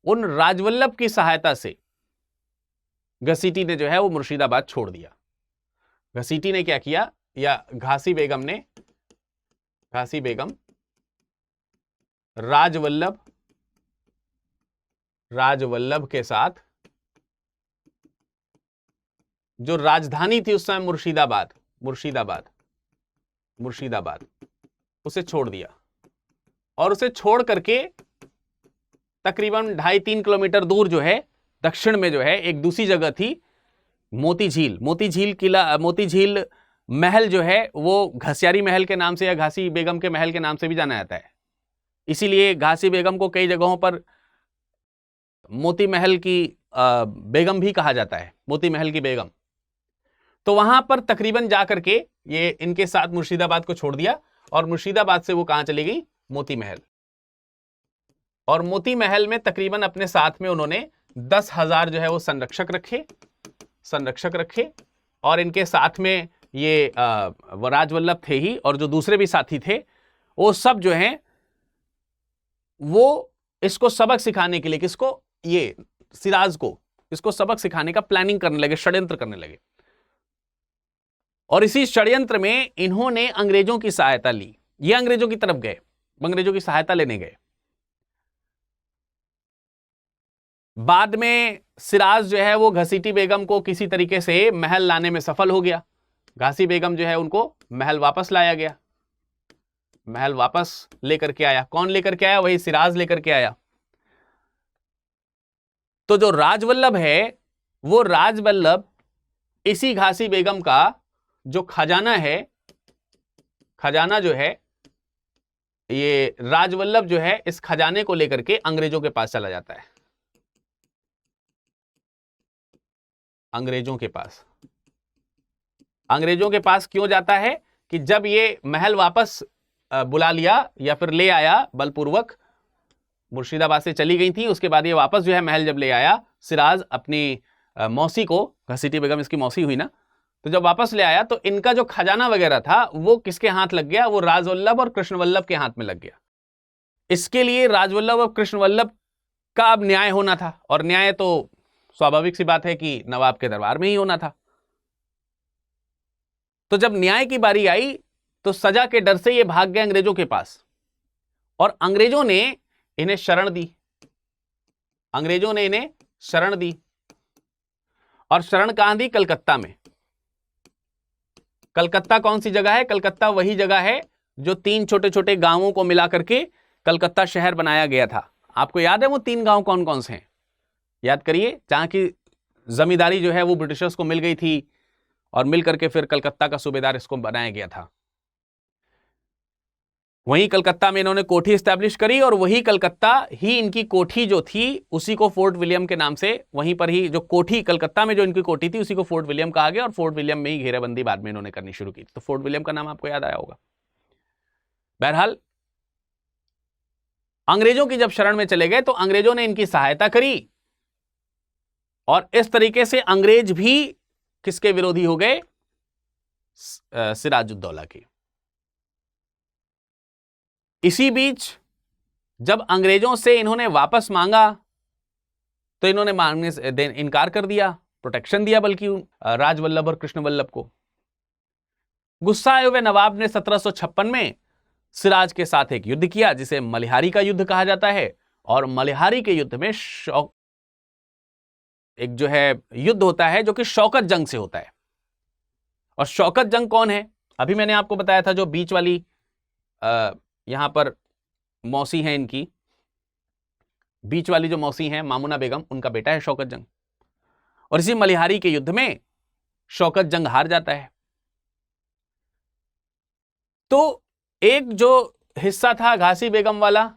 उन राजवल्लभ की सहायता से घसीटी ने जो है वो मुर्शिदाबाद छोड़ दिया। घसीटी ने क्या किया, या घासी बेगम राजवल्लभ के साथ, जो राजधानी थी उस समय मुर्शिदाबाद, उसे छोड़ दिया। और उसे छोड़ करके तकरीबन 2.5-3 किलोमीटर दूर जो है दक्षिण में जो है एक दूसरी जगह थी, मोती झील महल जो है वो घसियारी महल के नाम से या घासी बेगम के महल के नाम से भी जाना जाता है। इसीलिए घासी बेगम को कई जगहों पर मोती महल की बेगम भी कहा जाता है, मोती महल की बेगम। तो वहां पर तकरीबन जाकर के ये इनके साथ मुर्शिदाबाद को छोड़ दिया, और मुर्शिदाबाद से वो कहां चली गई, मोती महल। और मोती महल में तकरीबन अपने साथ में उन्होंने 10,000 जो है वो संरक्षक रखे। और इनके साथ में ये वो राजवल्लभ थे ही, और जो दूसरे भी साथी थे वो सब जो हैं वो इसको सबक सिखाने के लिए, किसको, ये सिराज को, इसको सबक सिखाने का प्लानिंग करने लगे, षड्यंत्र करने लगे। और इसी षड्यंत्र में इन्होंने अंग्रेजों की सहायता ली। ये अंग्रेजों की तरफ गए, अंग्रेजों की सहायता लेने गए। बाद में सिराज जो है वो घसीटी बेगम को किसी तरीके से महल लाने में सफल हो गया। घासी बेगम जो है उनको महल वापस लाया गया, महल वापस लेकर के आया। कौन लेकर के आया, वही सिराज लेकर के आया। तो जो राजवल्लभ है वो राजवल्लभ इसी घासी बेगम का जो खजाना है, खजाना जो है ये राजवल्लभ जो है इस खजाने को लेकर के अंग्रेजों के पास चला जाता है। अंग्रेजों के पास क्यों जाता है कि जब ये महल वापस बुला लिया या फिर ले आया बलपूर्वक, मुर्शिदाबाद से चली गई थी, उसके बाद ये वापस जो है महल जब ले आया सिराज अपनी मौसी को, घसीटी बेगम इसकी मौसी हुई ना, तो जब वापस ले आया तो इनका जो खजाना वगैरह था वो किसके हाथ लग गया, वो राजवल्लभ और कृष्णवल्लभ के हाथ में लग गया। इसके लिए राजवल्लभ और कृष्णवल्लभ का अब न्याय होना था, और न्याय तो स्वाभाविक सी बात है कि नवाब के दरबार में ही होना था। तो जब न्याय की बारी आई तो सजा के डर से ये भाग गए अंग्रेजों के पास, और अंग्रेजों ने इन्हें शरण दी। और शरण कहां दी, कलकत्ता में। कलकत्ता कौन सी जगह है, कलकत्ता वही जगह है जो 3 छोटे छोटे गांवों को मिला करके कलकत्ता शहर बनाया गया था। आपको याद है वो 3 गांव कौन कौन से हैं, याद करिए, जहां की जमींदारी जो है वो ब्रिटिशर्स को मिल गई थी, और मिल करके फिर कलकत्ता का सूबेदार इसको बनाया गया था। वहीं कलकत्ता में इन्होंने कोठी स्टैब्लिश करी, और वही कलकत्ता ही इनकी कोठी जो थी उसी को फोर्ट विलियम के नाम से, वहीं पर ही जो कोठी कलकत्ता में जो इनकी कोठी थी उसी को फोर्ट विलियम कहा गया, और फोर्ट विलियम में ही घेराबंदी बाद में इन्होंने करनी शुरू की। तो फोर्ट विलियम का नाम आपको याद आया होगा। बहरहाल अंग्रेजों की जब शरण में चले गए तो अंग्रेजों ने इनकी सहायता करी, और इस तरीके से अंग्रेज भी किसके विरोधी हो गए, सिराजुद्दौला के। इसी बीच जब अंग्रेजों से इन्होंने वापस मांगा तो इन्होंने मांगने से इनकार कर दिया, प्रोटेक्शन दिया बल्कि राजवल्लभ और कृष्णवल्लभ को। गुस्सा आए हुए नवाब ने 1756 में सिराज के साथ एक युद्ध किया जिसे मलिहारी का युद्ध कहा जाता है। और मलिहारी के युद्ध में एक जो है युद्ध होता है जो कि शौकत जंग से होता है। और शौकत जंग कौन है, अभी मैंने आपको बताया था, जो बीच वाली यहां पर मौसी है, इनकी बीच वाली जो मौसी हैं मामूना बेगम, उनका बेटा है शौकत जंग। और इसी मलिहारी के युद्ध में शौकत जंग हार जाता है। तो एक जो हिस्सा था घासी बेगम वाला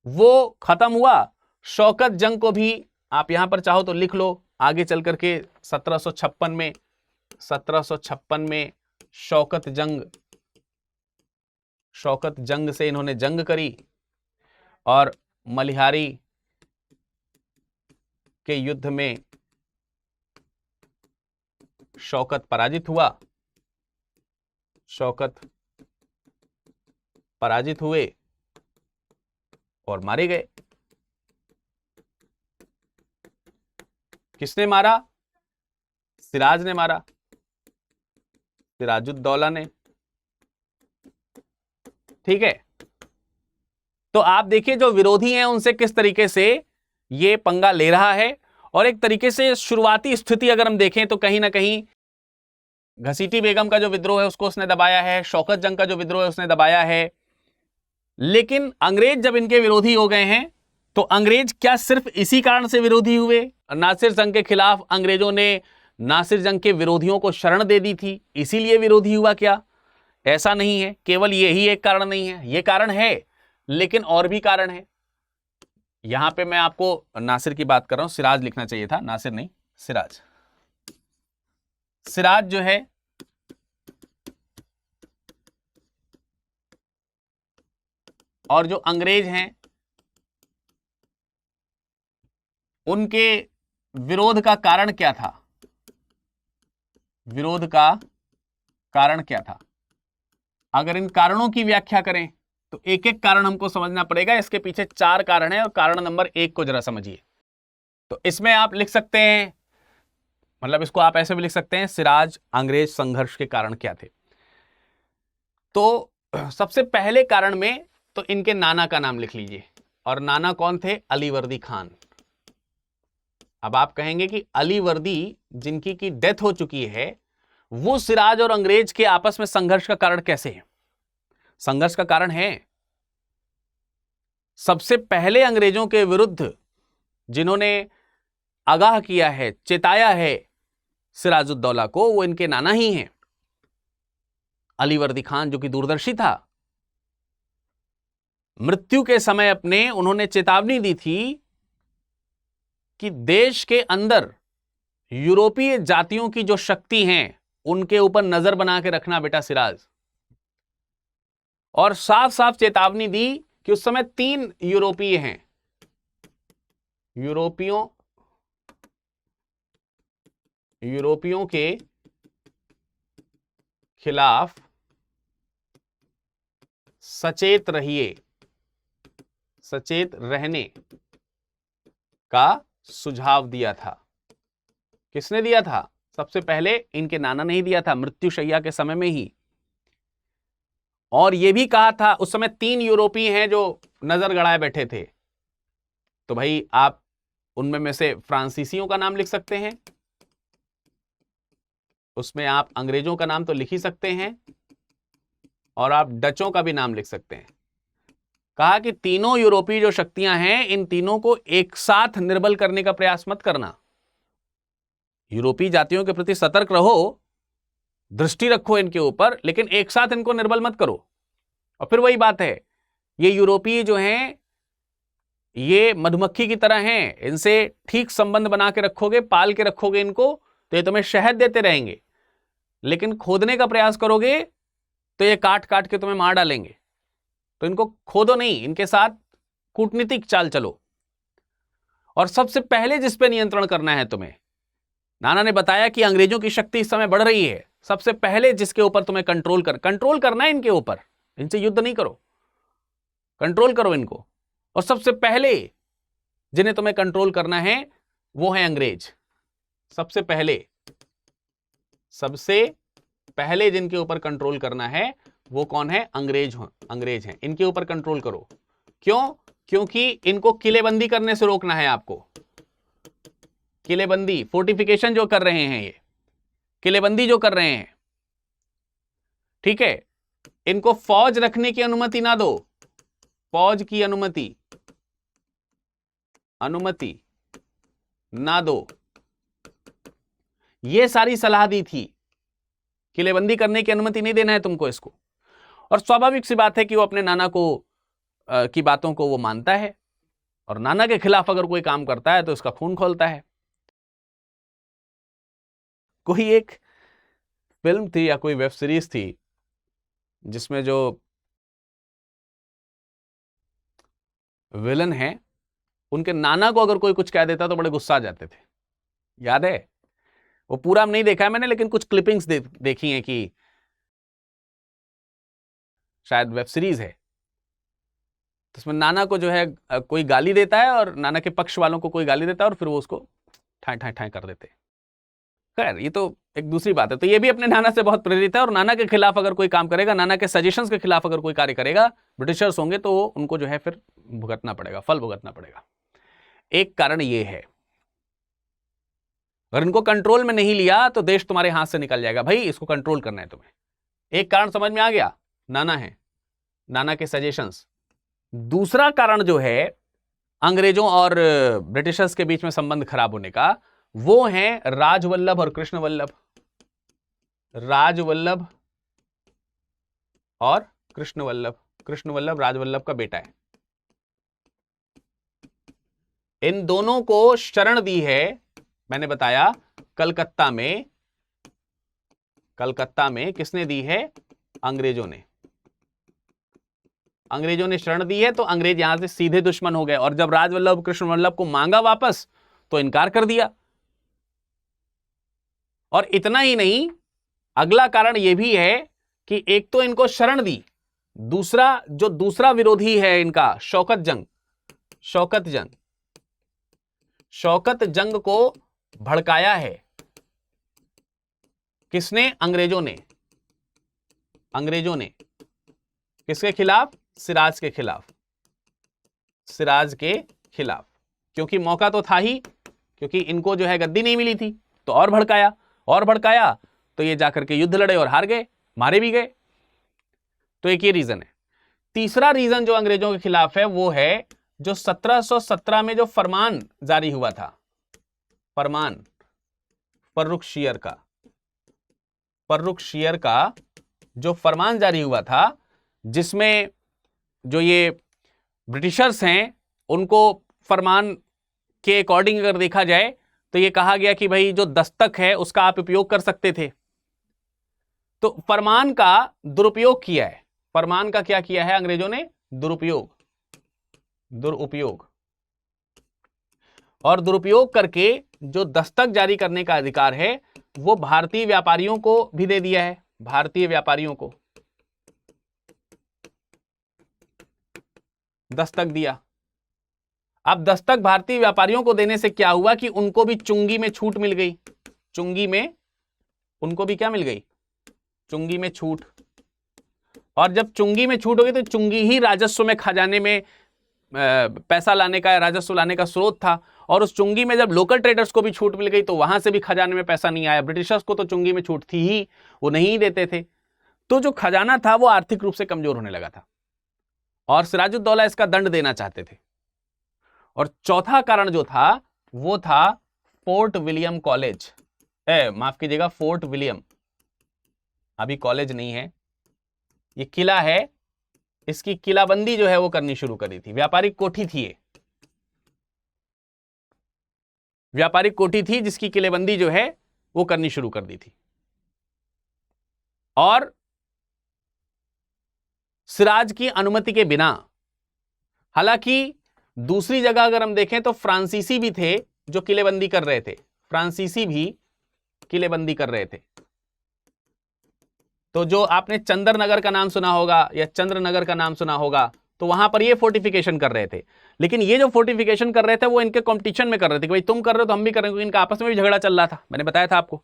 वो खत्म हुआ। शौकत जंग को भी आप यहां पर चाहो तो लिख लो, आगे चल करके 1756 में शौकत जंग से इन्होंने जंग करी, और मलिहारी के युद्ध में शौकत पराजित हुआ, शौकत पराजित हुए और मारे गए। किसने मारा? सिराज ने मारा, सिराजुद्दौला ने। ठीक है, तो आप देखिए जो विरोधी हैं उनसे किस तरीके से ये पंगा ले रहा है। और एक तरीके से शुरुआती स्थिति अगर हम देखें तो कहीं ना कहीं घसीटी बेगम का जो विद्रोह है उसको उसने दबाया है, शौकत जंग का जो विद्रोह है उसने दबाया है। लेकिन अंग्रेज जब इनके विरोधी हो गए हैं तो अंग्रेज क्या सिर्फ इसी कारण से विरोधी हुए? नासिर जंग के खिलाफ अंग्रेजों ने नासिर जंग के विरोधियों को शरण दे दी थी, इसीलिए विरोधी हुआ क्या? ऐसा नहीं है, केवल यही एक कारण नहीं है, यह कारण है लेकिन और भी कारण है। यहां पे मैं आपको नासिर की बात कर रहा हूं, सिराज लिखना चाहिए था, नासिर नहीं, सिराज। सिराज जो है और जो अंग्रेज हैं उनके विरोध का कारण क्या था? विरोध का कारण क्या था? अगर इन कारणों की व्याख्या करें तो एक एक कारण हमको समझना पड़ेगा। इसके पीछे 4 कारण है और कारण नंबर 1 को जरा समझिए। तो इसमें आप लिख सकते हैं, मतलब इसको आप ऐसे भी लिख सकते हैं, सिराज अंग्रेज संघर्ष के कारण क्या थे। तो सबसे पहले कारण में तो इनके नाना का नाम लिख लीजिए, और नाना कौन थे? अलीवर्दी खान। अब आप कहेंगे कि अलीवर्दी जिनकी की डेथ हो चुकी है वो सिराज और अंग्रेज के आपस में संघर्ष का कारण कैसे है? संघर्ष का कारण है, सबसे पहले अंग्रेजों के विरुद्ध जिन्होंने आगाह किया है, चेताया है सिराजुद्दौला को, वो इनके नाना ही हैं, अलीवर्दी खान, जो कि दूरदर्शी था। मृत्यु के समय अपने उन्होंने चेतावनी दी थी कि देश के अंदर यूरोपीय जातियों की जो शक्ति हैं उनके ऊपर नजर बना के रखना बेटा सिराज। और साफ साफ चेतावनी दी कि उस समय 3 यूरोपीय हैं, यूरोपियों के खिलाफ सचेत रहिए, सचेत रहने का सुझाव दिया था। किसने दिया था? सबसे पहले इनके नाना ने ही दिया था, मृत्युशैया के समय में ही। और यह भी कहा था, उस समय 3 यूरोपीय हैं जो नजर गड़ाए बैठे थे, तो भाई आप उनमें में से फ्रांसीसियों का नाम लिख सकते हैं, उसमें आप अंग्रेजों का नाम तो लिख ही सकते हैं, और आप डचों का भी नाम लिख सकते हैं। कहा कि तीनों यूरोपीय जो शक्तियां हैं इन तीनों को एक साथ निर्बल करने का प्रयास मत करना। यूरोपीय जातियों के प्रति सतर्क रहो, दृष्टि रखो इनके ऊपर, लेकिन एक साथ इनको निर्बल मत करो। और फिर वही बात है, ये यूरोपीय जो हैं ये मधुमक्खी की तरह हैं, इनसे ठीक संबंध बना के रखोगे, पाल के रखोगे इनको, तो ये तुम्हें शहद देते रहेंगे, लेकिन खोदने का प्रयास करोगे तो ये काट काट के तुम्हें मार डालेंगे। तो इनको खोदो नहीं, इनके साथ कूटनीतिक चाल चलो। और सबसे पहले जिस पे नियंत्रण करना है तुम्हें, नाना ने बताया कि अंग्रेजों की शक्ति इस समय बढ़ रही है, सबसे पहले जिसके ऊपर तुम्हें कंट्रोल करना है इनके ऊपर, इनसे युद्ध नहीं करो, कंट्रोल करो इनको। और सबसे पहले जिन्हें तुम्हें कंट्रोल करना है वो है अंग्रेज। सबसे पहले जिनके ऊपर कंट्रोल करना है वो कौन है? अंग्रेज हैं, इनके ऊपर कंट्रोल करो। क्यों? क्योंकि इनको किलेबंदी करने से रोकना है आपको। किलेबंदी, फोर्टिफिकेशन जो कर रहे हैं, ये किलेबंदी जो कर रहे हैं, ठीक है, इनको फौज रखने की अनुमति ना दो, फौज की अनुमति ना दो, ये सारी सलाह दी थी। किलेबंदी करने की अनुमति नहीं देना है तुमको इसको। और स्वाभाविक सी बात है कि वो अपने नाना को की बातों को वो मानता है, और नाना के खिलाफ अगर कोई काम करता है तो उसका खून खोलता है। कोई एक फिल्म थी या कोई वेब सीरीज थी जिसमें जो विलन हैं, उनके नाना को अगर कोई कुछ कह देता तो बड़े गुस्सा आ जाते थे, याद है? वो पूरा नहीं देखा है मैंने, लेकिन कुछ क्लिपिंग्स देखी हैं कि शायद वेब सीरीज है, तो उसमें नाना को जो है कोई गाली देता है और नाना के पक्ष वालों को कोई गाली देता है और फिर वो उसको ठाई ठाई ठाई कर देते। खैर ये तो एक दूसरी बात है। तो ये भी अपने नाना से बहुत प्रेरित है और नाना के खिलाफ अगर कोई काम करेगा, नाना के सजेशंस के खिलाफ अगर कोई कार्य करेगा, ब्रिटिशर्स होंगे तो उनको जो है फिर भुगतना पड़ेगा, फल भुगतना पड़ेगा। एक कारण ये है, अगर इनको कंट्रोल में नहीं लिया तो देश तुम्हारे हाथ से निकल जाएगा। भाई इसको कंट्रोल करना है तुम्हें। एक कारण समझ में आ गया, नाना है, नाना के सजेशंस। दूसरा कारण जो है अंग्रेजों और ब्रिटिशर्स के बीच में संबंध खराब होने का, वो है राजवल्लभ और कृष्णवल्लभ। राजवल्लभ और कृष्णवल्लभ, कृष्णवल्लभ राजवल्लभ का बेटा है। इन दोनों को शरण दी है, मैंने बताया, कलकत्ता में। कलकत्ता में किसने दी है? अंग्रेजों ने। अंग्रेजों ने शरण दी है तो अंग्रेज यहां से सीधे दुश्मन हो गए, और जब राजवल्लभ कृष्णवल्लभ को मांगा वापस तो इनकार कर दिया। और इतना ही नहीं, अगला कारण यह भी है कि एक तो इनको शरण दी, दूसरा जो दूसरा विरोधी है इनका, शौकत जंग, शौकत जंग, शौकत जंग को भड़काया है किसने? अंग्रेजों ने। अंग्रेजों ने किसके खिलाफ? सिराज के खिलाफ। सिराज के खिलाफ, क्योंकि मौका तो था ही, क्योंकि इनको जो है गद्दी नहीं मिली थी, तो और भड़काया, और भड़काया तो ये जाकर के युद्ध लड़े और हार गए, मारे भी गए। तो एक ये रीजन है। तीसरा रीजन जो अंग्रेजों के खिलाफ है वो है जो 1717 में जो फरमान जारी हुआ था, फरमान फर्रुखशियर का, फर्रुखशियर का जो फरमान जारी हुआ था, जिसमें जो ये ब्रिटिशर्स हैं उनको फरमान के अकॉर्डिंग अगर देखा जाए तो ये कहा गया कि भाई जो दस्तक है उसका आप उपयोग कर सकते थे। तो फरमान का दुरुपयोग किया है। फरमान का क्या किया है अंग्रेजों ने? दुरुपयोग, दुरुपयोग। और दुरुपयोग करके जो दस्तक जारी करने का अधिकार है वो भारतीय व्यापारियों को भी दे दिया है। भारतीय व्यापारियों को दस्तक दिया। अब दस्तक भारतीय व्यापारियों को देने से क्या हुआ कि उनको भी चुंगी में छूट मिल गई। चुंगी में उनको भी क्या मिल गई? चुंगी में छूट। और जब चुंगी में छूट हो गई तो चुंगी ही राजस्व में, खजाने में पैसा लाने का, राजस्व लाने का स्रोत था। और उस चुंगी में जब लोकल ट्रेडर्स को भी छूट मिल गई तो वहां से भी खजाने में पैसा नहीं आया। ब्रिटिशर्स को तो चुंगी में छूट थी ही, वो नहीं देते थे, तो जो खजाना था वो आर्थिक रूप से कमजोर होने लगा था और सिराजुद्दौला इसका दंड देना चाहते थे। और चौथा कारण जो था वो था फोर्ट विलियम कॉलेज, माफ कीजिएगा, फोर्ट विलियम, अभी कॉलेज नहीं है, ये किला है। इसकी किलाबंदी जो है वो करनी शुरू करी थी। व्यापारिक कोठी थी ये, व्यापारिक कोठी थी जिसकी किलेबंदी जो है वो करनी शुरू कर दी थी। और सिराज की अनुमति के बिना, हालांकि दूसरी जगह अगर हम देखें तो फ्रांसीसी भी थे जो किलेबंदी कर रहे थे, फ्रांसीसी भी किलेबंदी कर रहे थे। तो जो आपने चंद्रनगर का नाम सुना होगा या चंद्रनगर का नाम सुना होगा, तो वहां पर ये फोर्टिफिकेशन कर रहे थे। लेकिन ये जो फोर्टिफिकेशन कर रहे थे वो इनके कंपटीशन में कर रहे थे कि भाई तुम कर रहे हो तो हम भी करेंगे, क्योंकि इनका आपस में भी झगड़ा चल रहा था, मैंने बताया था आपको।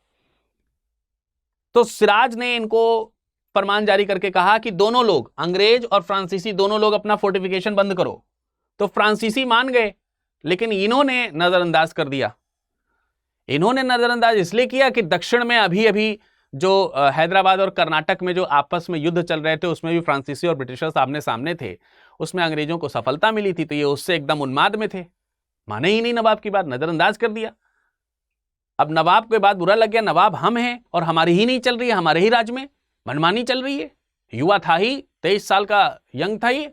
तो सिराज ने इनको फरमान जारी करके कहा कि दोनों लोग, अंग्रेज और फ्रांसीसी दोनों लोग, अपना फोर्टिफिकेशन बंद करो। तो फ्रांसीसी मान गए, लेकिन इन्होंने नजरअंदाज कर दिया। इन्होंने नजरअंदाज इसलिए किया कि दक्षिण में अभी अभी जो हैदराबाद और कर्नाटक में जो आपस में युद्ध चल रहे थे उसमें भी फ्रांसीसी और ब्रिटिशर्स आमने सामने थे, उसमें अंग्रेजों को सफलता मिली थी। तो ये उससे एकदम उन्माद में थे, माने ही नहीं नवाब की बात, नजरअंदाज कर दिया। अब नवाब के बाद बुरा लग गया, नवाब हम हैं और हमारी ही नहीं चल रही है, हमारे ही राज्य में मनमानी चल रही है। युवा था ही, 23 साल का यंग था, ये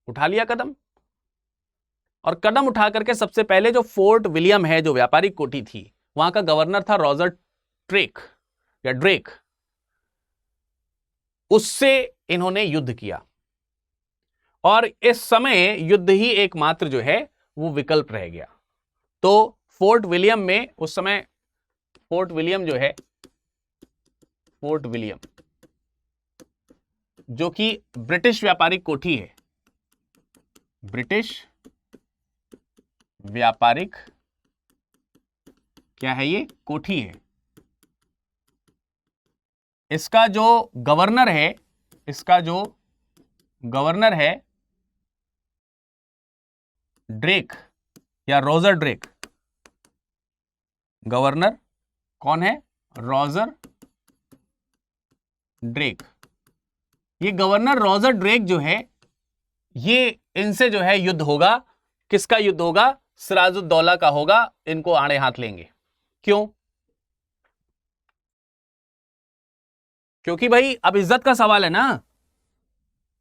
उठा लिया कदम। और कदम उठा करके सबसे पहले जो फोर्ट विलियम है, जो व्यापारिक कोठी थी, वहां का गवर्नर था रॉजर ट्रेक या ड्रेक, उससे इन्होंने युद्ध किया। और इस समय युद्ध ही एकमात्र जो है वो विकल्प रह गया। तो फोर्ट विलियम में उस समय फोर्ट विलियम जो है, फोर्ट विलियम जो कि ब्रिटिश व्यापारिक कोठी है, ब्रिटिश व्यापारिक क्या है, ये कोठी है। इसका जो गवर्नर है, इसका जो गवर्नर है ड्रेक या रॉजर ड्रेक। गवर्नर कौन है? Roger Drake. ये गवर्नर रॉजर ड्रेक जो है, ये इनसे जो है युद्ध होगा। किसका युद्ध होगा? सिराजुद्दौला का होगा। इनको आड़े हाथ लेंगे। क्यों? क्योंकि भाई अब इज्जत का सवाल है ना।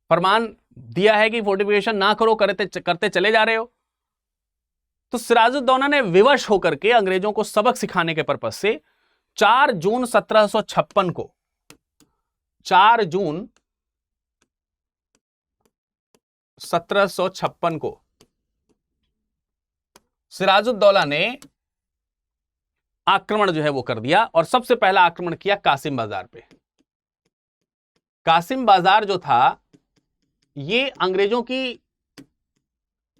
फरमान दिया है कि फोर्टिफिकेशन ना करो, करते चले जा रहे हो। तो सिराजुद्दौला ने विवश होकर के अंग्रेजों को सबक सिखाने के पर्पज से 4 जून 1756 को, 4 जून 1756 को सिराजुद्दौला ने आक्रमण जो है वो कर दिया। और सबसे पहला आक्रमण किया कासिम बाजार पे। कासिम बाजार जो था, ये अंग्रेजों की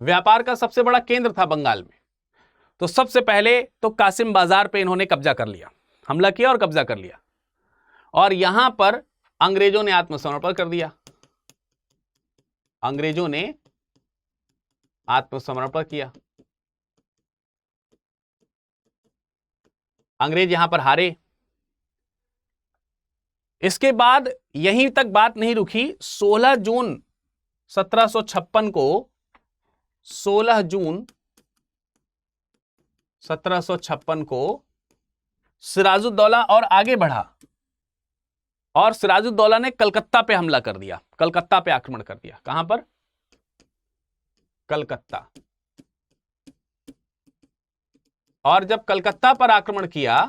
व्यापार का सबसे बड़ा केंद्र था बंगाल में। तो सबसे पहले तो कासिम बाजार पे इन्होंने कब्जा कर लिया, हमला किया और कब्जा कर लिया। और यहां पर अंग्रेजों ने आत्मसमर्पण कर दिया। अंग्रेजों ने आत्मसमर्पण किया। अंग्रेज यहां पर हारे। इसके बाद यहीं तक बात नहीं रुकी। 16 जून 1756 को, 16 जून 1756 को सिराजुद्दौला और आगे बढ़ा और सिराजुद्दौला ने कलकत्ता पे हमला कर दिया, कलकत्ता पे आक्रमण कर दिया। कहां पर? कलकत्ता। और जब कलकत्ता पर आक्रमण किया,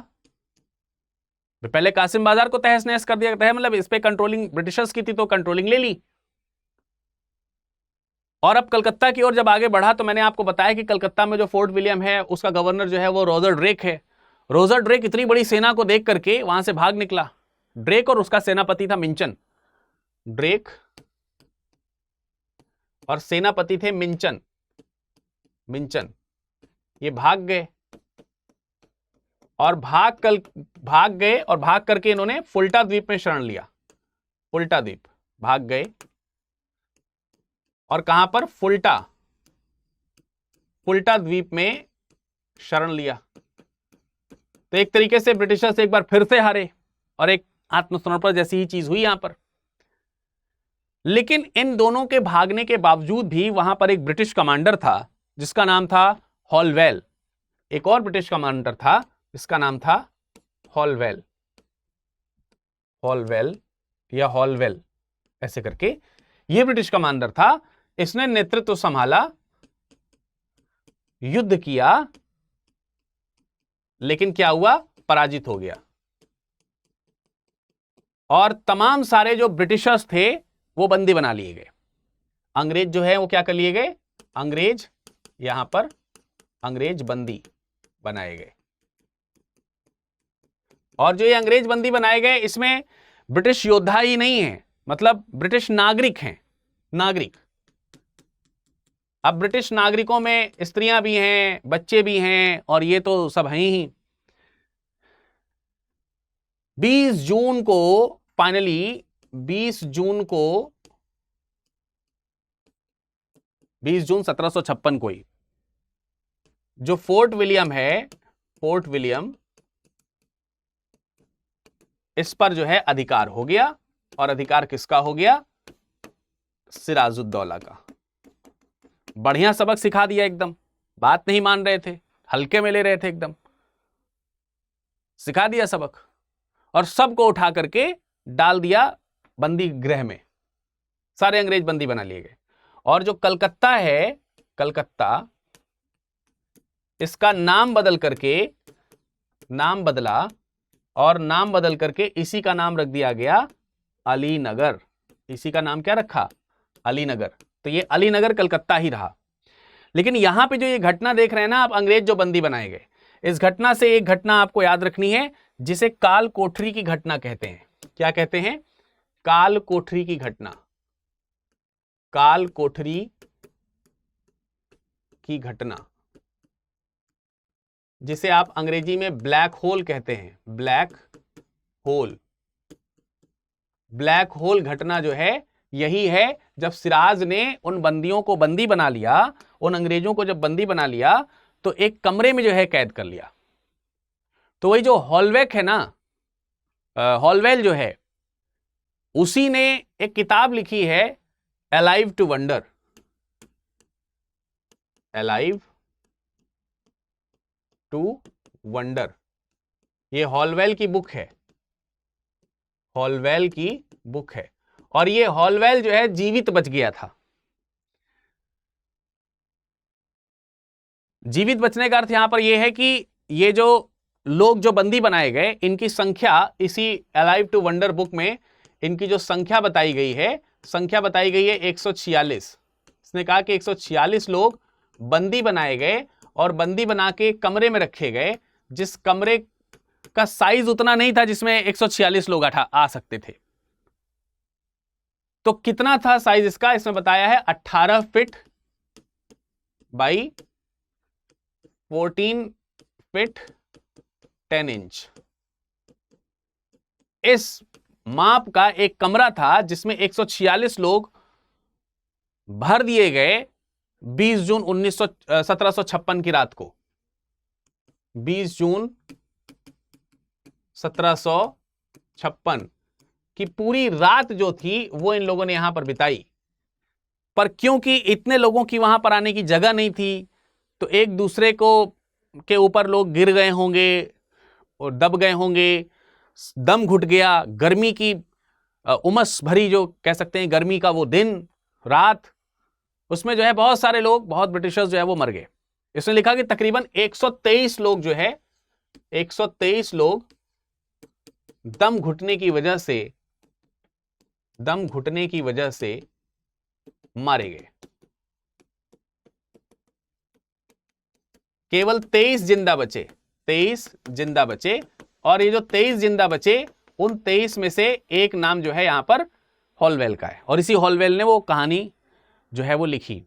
पहले कासिम बाजार को तहस नहस कर दिया, मतलब इस पे कंट्रोलिंग ब्रिटिशर्स की थी तो कंट्रोलिंग ले ली। और अब कलकत्ता की ओर जब आगे बढ़ा तो मैंने आपको बताया कि कलकत्ता में जो फोर्ट विलियम है उसका गवर्नर जो है वो रॉजर ड्रेक है। रॉजर ड्रेक इतनी बड़ी सेना को देख करके वहां से भाग निकला। ड्रेक और उसका सेनापति था मिंचन। ड्रेक और सेनापति थे मिंचन। मिंचन ये भाग गए और भाग गए और भाग करके इन्होंने फुल्टा द्वीप में शरण लिया। फुल्टा द्वीप भाग गए और कहां पर? फुल्टा द्वीप में शरण लिया। तो एक तरीके से ब्रिटिशर्स एक बार फिर से हारे और एक आत्मसमर्पण जैसी ही चीज हुई यहां पर। लेकिन इन दोनों के भागने के बावजूद भी वहां पर एक ब्रिटिश कमांडर था जिसका नाम था हॉलवेल। एक और ब्रिटिश कमांडर था जिसका नाम था हॉलवेल। हॉलवेल या हॉलवेल ऐसे करके यह ब्रिटिश कमांडर था। इसने नेतृत्व संभाला, युद्ध किया, लेकिन क्या हुआ? पराजित हो गया। और तमाम सारे जो ब्रिटिशर्स थे वो बंदी बना लिए गए। अंग्रेज जो है वो क्या कर लिए गए? अंग्रेज यहां पर अंग्रेज बंदी बनाए गए। और जो ये अंग्रेज बंदी बनाए गए इसमें ब्रिटिश योद्धा ही नहीं है, मतलब ब्रिटिश नागरिक हैं। नागरिक। अब ब्रिटिश नागरिकों में स्त्रियां भी हैं, बच्चे भी हैं और ये तो सब हैं ही। 20 जून को फाइनली 20 जून 1756 को ही जो फोर्ट विलियम है, फोर्ट विलियम, इस पर जो है अधिकार हो गया। और अधिकार किसका हो गया? सिराजुद्दौला का। बढ़िया सबक सिखा दिया एकदम। बात नहीं मान रहे थे, हल्के में ले रहे थे, एकदम सिखा दिया सबक और सबको उठा करके डाल दिया बंदी गृह में। सारे अंग्रेज बंदी बना लिए गए। और जो कलकत्ता है, कलकत्ता, इसका नाम बदल करके, नाम बदला और नाम बदल करके इसी का नाम रख दिया गया अलीनगर। इसी का नाम क्या रखा? अलीनगर। तो ये अलीनगर कलकत्ता ही रहा। लेकिन यहां पे जो ये घटना देख रहे हैं ना आप, अंग्रेज जो बंदी बनाए गए, इस घटना से एक घटना आपको याद रखनी है जिसे काल कोठरी की घटना कहते हैं। क्या कहते हैं? काल कोठरी की घटना। काल कोठरी की घटना, जिसे आप अंग्रेजी में ब्लैक होल कहते हैं। Black hole. ब्लैक होल घटना जो है यही है, जब सिराज ने उन बंदियों को बंदी बना लिया, उन अंग्रेजों को जब बंदी बना लिया तो एक कमरे में जो है कैद कर लिया। तो वही जो हॉलवेक है ना, हॉलवेल जो है, उसी ने एक किताब लिखी है alive to wonder. Alive to wonder, ये हॉलवेल की बुक है। हॉलवेल की बुक है। और ये हॉलवेल जो है जीवित बच गया था। जीवित बचने का अर्थ यहां पर यह है कि ये जो लोग जो बंदी बनाए गए, इनकी संख्या इसी अलाइव टू वंडर बुक में इनकी जो संख्या बताई गई है, संख्या बताई गई है 146। इसने कहा कि 146 लोग बंदी बनाए गए और बंदी बना के कमरे में रखे गए, जिस कमरे का साइज उतना नहीं था जिसमें 146 लोग आ सकते थे। तो कितना था साइज इसका? इसमें बताया है 18 फीट बाई 14 फीट 10 इंच। इस माप का एक कमरा था जिसमें 146 लोग भर दिए गए 20 जून 1756 की रात को। 20 जून 1756 की पूरी रात जो थी वो इन लोगों ने यहां पर बिताई। पर क्योंकि इतने लोगों की वहां पर आने की जगह नहीं थी, तो एक दूसरे को के ऊपर लोग गिर गए होंगे और दब गए होंगे, दम घुट गया, गर्मी की उमस भरी जो कह सकते हैं गर्मी का वो दिन रात, उसमें जो है बहुत सारे लोग, बहुत ब्रिटिशर्स जो है वो मर गए। इसने लिखा कि तकरीबन 123 लोग जो है, 123 लोग दम घुटने की वजह से मारे गए। केवल 23 जिंदा बचे। 23 जिंदा बचे। और ये जो 23 जिंदा बचे, उन 23 में से एक नाम जो है यहां पर हॉलवेल का है। और इसी हॉलवेल ने वो कहानी जो है वो लिखी।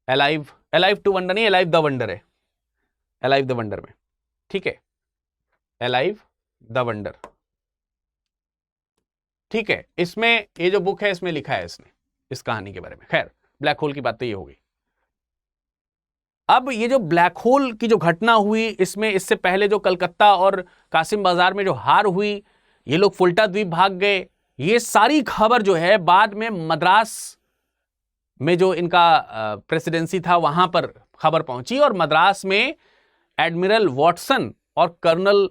अलाइव टू वंडर नहीं, अलाइव द वंडर है, अलाइव द वंडर में। ठीक है, अलाइव द वंडर। ठीक है, इसमें ये जो बुक है इसमें लिखा है इसने इस कहानी के बारे में। खैर, ब्लैक होल की बात तो ये हो गई। अब ये जो ब्लैक होल की जो घटना हुई, इसमें इससे पहले जो कलकत्ता और कासिम बाजार में जो हार हुई, ये लोग फुल्टा द्वीप भाग गए, ये सारी खबर जो है बाद में मद्रास में जो इनका प्रेसिडेंसी था वहां पर खबर पहुंची। और मद्रास में एडमिरल वॉटसन और कर्नल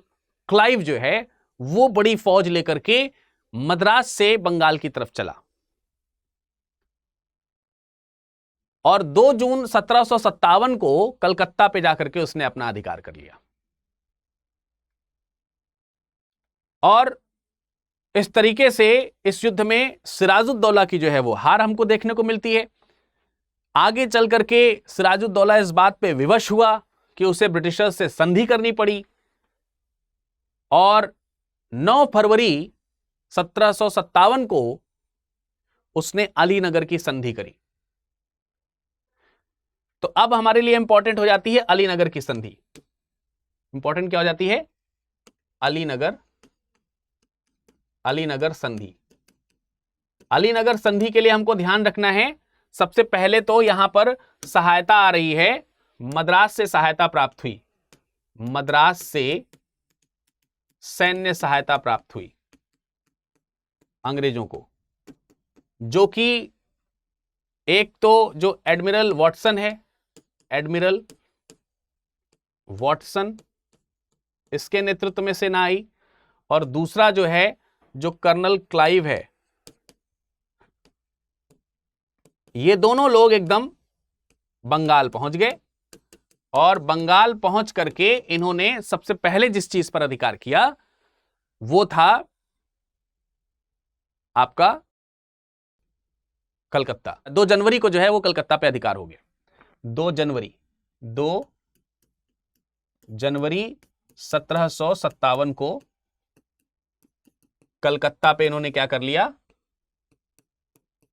क्लाइव जो है वो बड़ी फौज लेकर के मद्रास से बंगाल की तरफ चला। और 2 जून 1757 को कलकत्ता पे जाकर के उसने अपना अधिकार कर लिया। और इस तरीके से इस युद्ध में सिराजुद्दौला की जो है वो हार हमको देखने को मिलती है। आगे चल करके सिराजुद्दौला इस बात पे विवश हुआ कि उसे ब्रिटिशर्स से संधि करनी पड़ी। और 9 फरवरी 1757 को उसने अलीनगर की संधि करी। तो अब हमारे लिए इंपॉर्टेंट हो जाती है अलीनगर की संधि। इंपॉर्टेंट क्या हो जाती है? अलीनगर संधि। अलीनगर संधि के लिए हमको ध्यान रखना है, सबसे पहले तो यहां पर सहायता आ रही है, मद्रास से सहायता प्राप्त हुई। मद्रास से सैन्य सहायता प्राप्त हुई अंग्रेजों को, जो कि एक तो जो एडमिरल वॉटसन है, एडमिरल वॉटसन, इसके नेतृत्व में सेना आई। और दूसरा जो है जो कर्नल क्लाइव है, ये दोनों लोग एकदम बंगाल पहुंच गए। और बंगाल पहुंच करके इन्होंने सबसे पहले जिस चीज पर अधिकार किया वो था आपका कलकत्ता। 2 जनवरी को जो है वो कलकत्ता पे अधिकार हो गया। 2 जनवरी 1757 को कलकत्ता पे इन्होंने क्या कर लिया,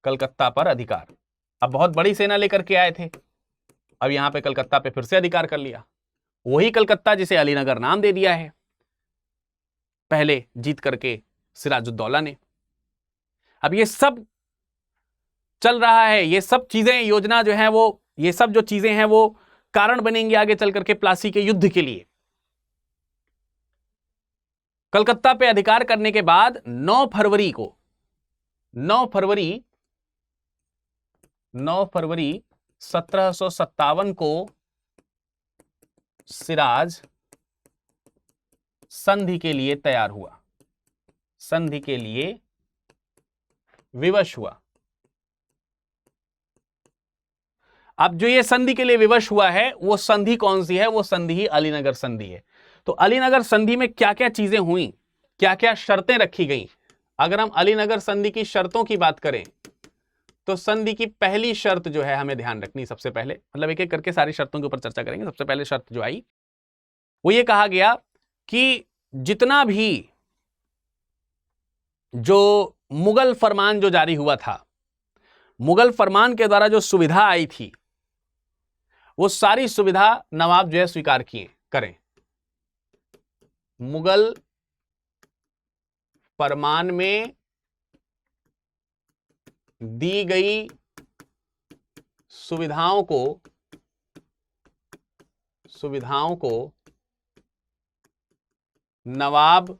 कलकत्ता पर अधिकार। अब बहुत बड़ी सेना लेकर के आए थे, अब यहां पे कलकत्ता पे फिर से अधिकार कर लिया। वही कलकत्ता जिसे अलीनगर नाम दे दिया है पहले जीत करके सिराजुद्दौला ने। अब ये सब चल रहा है, ये सब चीजें, योजना जो है वो, ये सब जो चीजें हैं वो कारण बनेंगी आगे चल करके प्लासी के युद्ध के लिए। कलकत्ता पे अधिकार करने के बाद 9 फरवरी 1757 को सिराज संधि के लिए तैयार हुआ, संधि के लिए विवश हुआ। अब जो ये संधि के लिए विवश हुआ है वो संधि कौन सी है, वो संधि ही अलीनगर संधि है। तो अलीनगर संधि में क्या क्या चीजें हुई, क्या क्या शर्तें रखी गई। अगर हम अलीनगर संधि की शर्तों की बात करें तो संधि की पहली शर्त जो है हमें ध्यान रखनी, सबसे पहले, मतलब एक एक करके सारी शर्तों के ऊपर चर्चा करेंगे। सबसे पहले शर्त जो आई वो ये कहा गया कि जितना भी जो मुगल फरमान जो जारी हुआ था, मुगल फरमान के द्वारा जो सुविधा आई थी वो सारी सुविधा नवाब जो है स्वीकार करें। मुगल फरमान में दी गई सुविधाओं को नवाब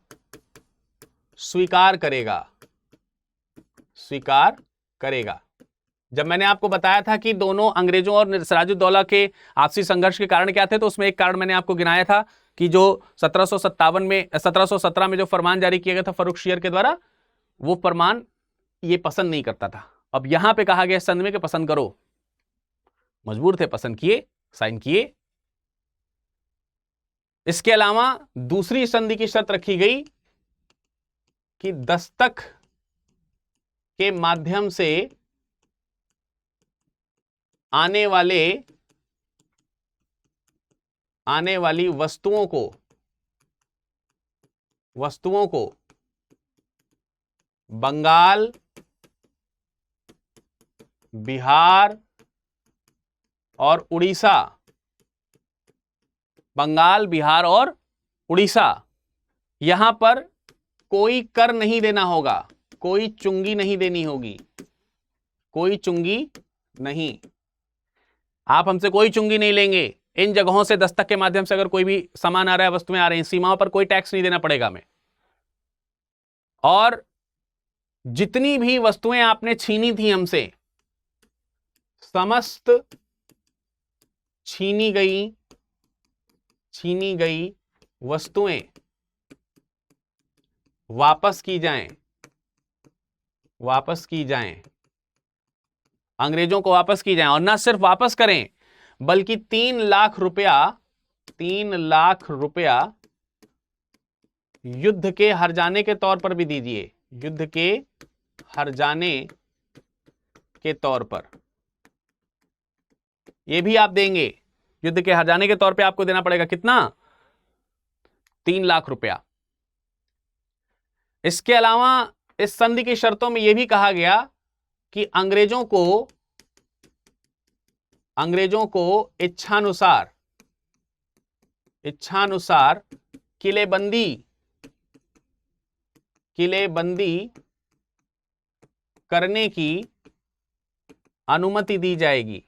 स्वीकार करेगा। जब मैंने आपको बताया था कि दोनों अंग्रेजों और सिराजुद्दौला के आपसी संघर्ष के कारण क्या थे, तो उसमें एक कारण मैंने आपको गिनाया था कि जो 1717 में जो फरमान जारी किया गया था फर्रुख शेर के द्वारा, वो फरमान ये पसंद नहीं करता था। अब यहां पे कहा गया संधि में कि पसंद करो, मजबूर थे, पसंद किए, साइन किए। इसके अलावा दूसरी संधि की शर्त रखी गई कि दस्तक के माध्यम से आने वाली वस्तुओं को बंगाल, बिहार और उड़ीसा, बंगाल, बिहार और उड़ीसा, यहां पर कोई कर नहीं देना होगा, कोई चुंगी नहीं देनी होगी, कोई चुंगी नहीं, आप हमसे कोई चुंगी नहीं लेंगे। इन जगहों से दस्तक के माध्यम से अगर कोई भी सामान आ रहा है, वस्तुएं आ रही हैं, सीमाओं पर कोई टैक्स नहीं देना पड़ेगा हमें। और जितनी भी वस्तुएं आपने छीनी थी हमसे, समस्त छीनी गई वस्तुएं वापस की जाएं, अंग्रेजों को वापस की जाएं। और ना सिर्फ वापस करें बल्कि 3 लाख रुपया युद्ध के हर्जाने के तौर पर भी दीजिए, युद्ध के हर्जाने के तौर पर ये भी आप देंगे। युद्ध के हर्जाने के तौर पे आपको देना पड़ेगा कितना, 3 लाख रुपया। इसके अलावा इस संधि की शर्तों में यह भी कहा गया कि अंग्रेजों को इच्छानुसार किलेबंदी करने की अनुमति दी जाएगी,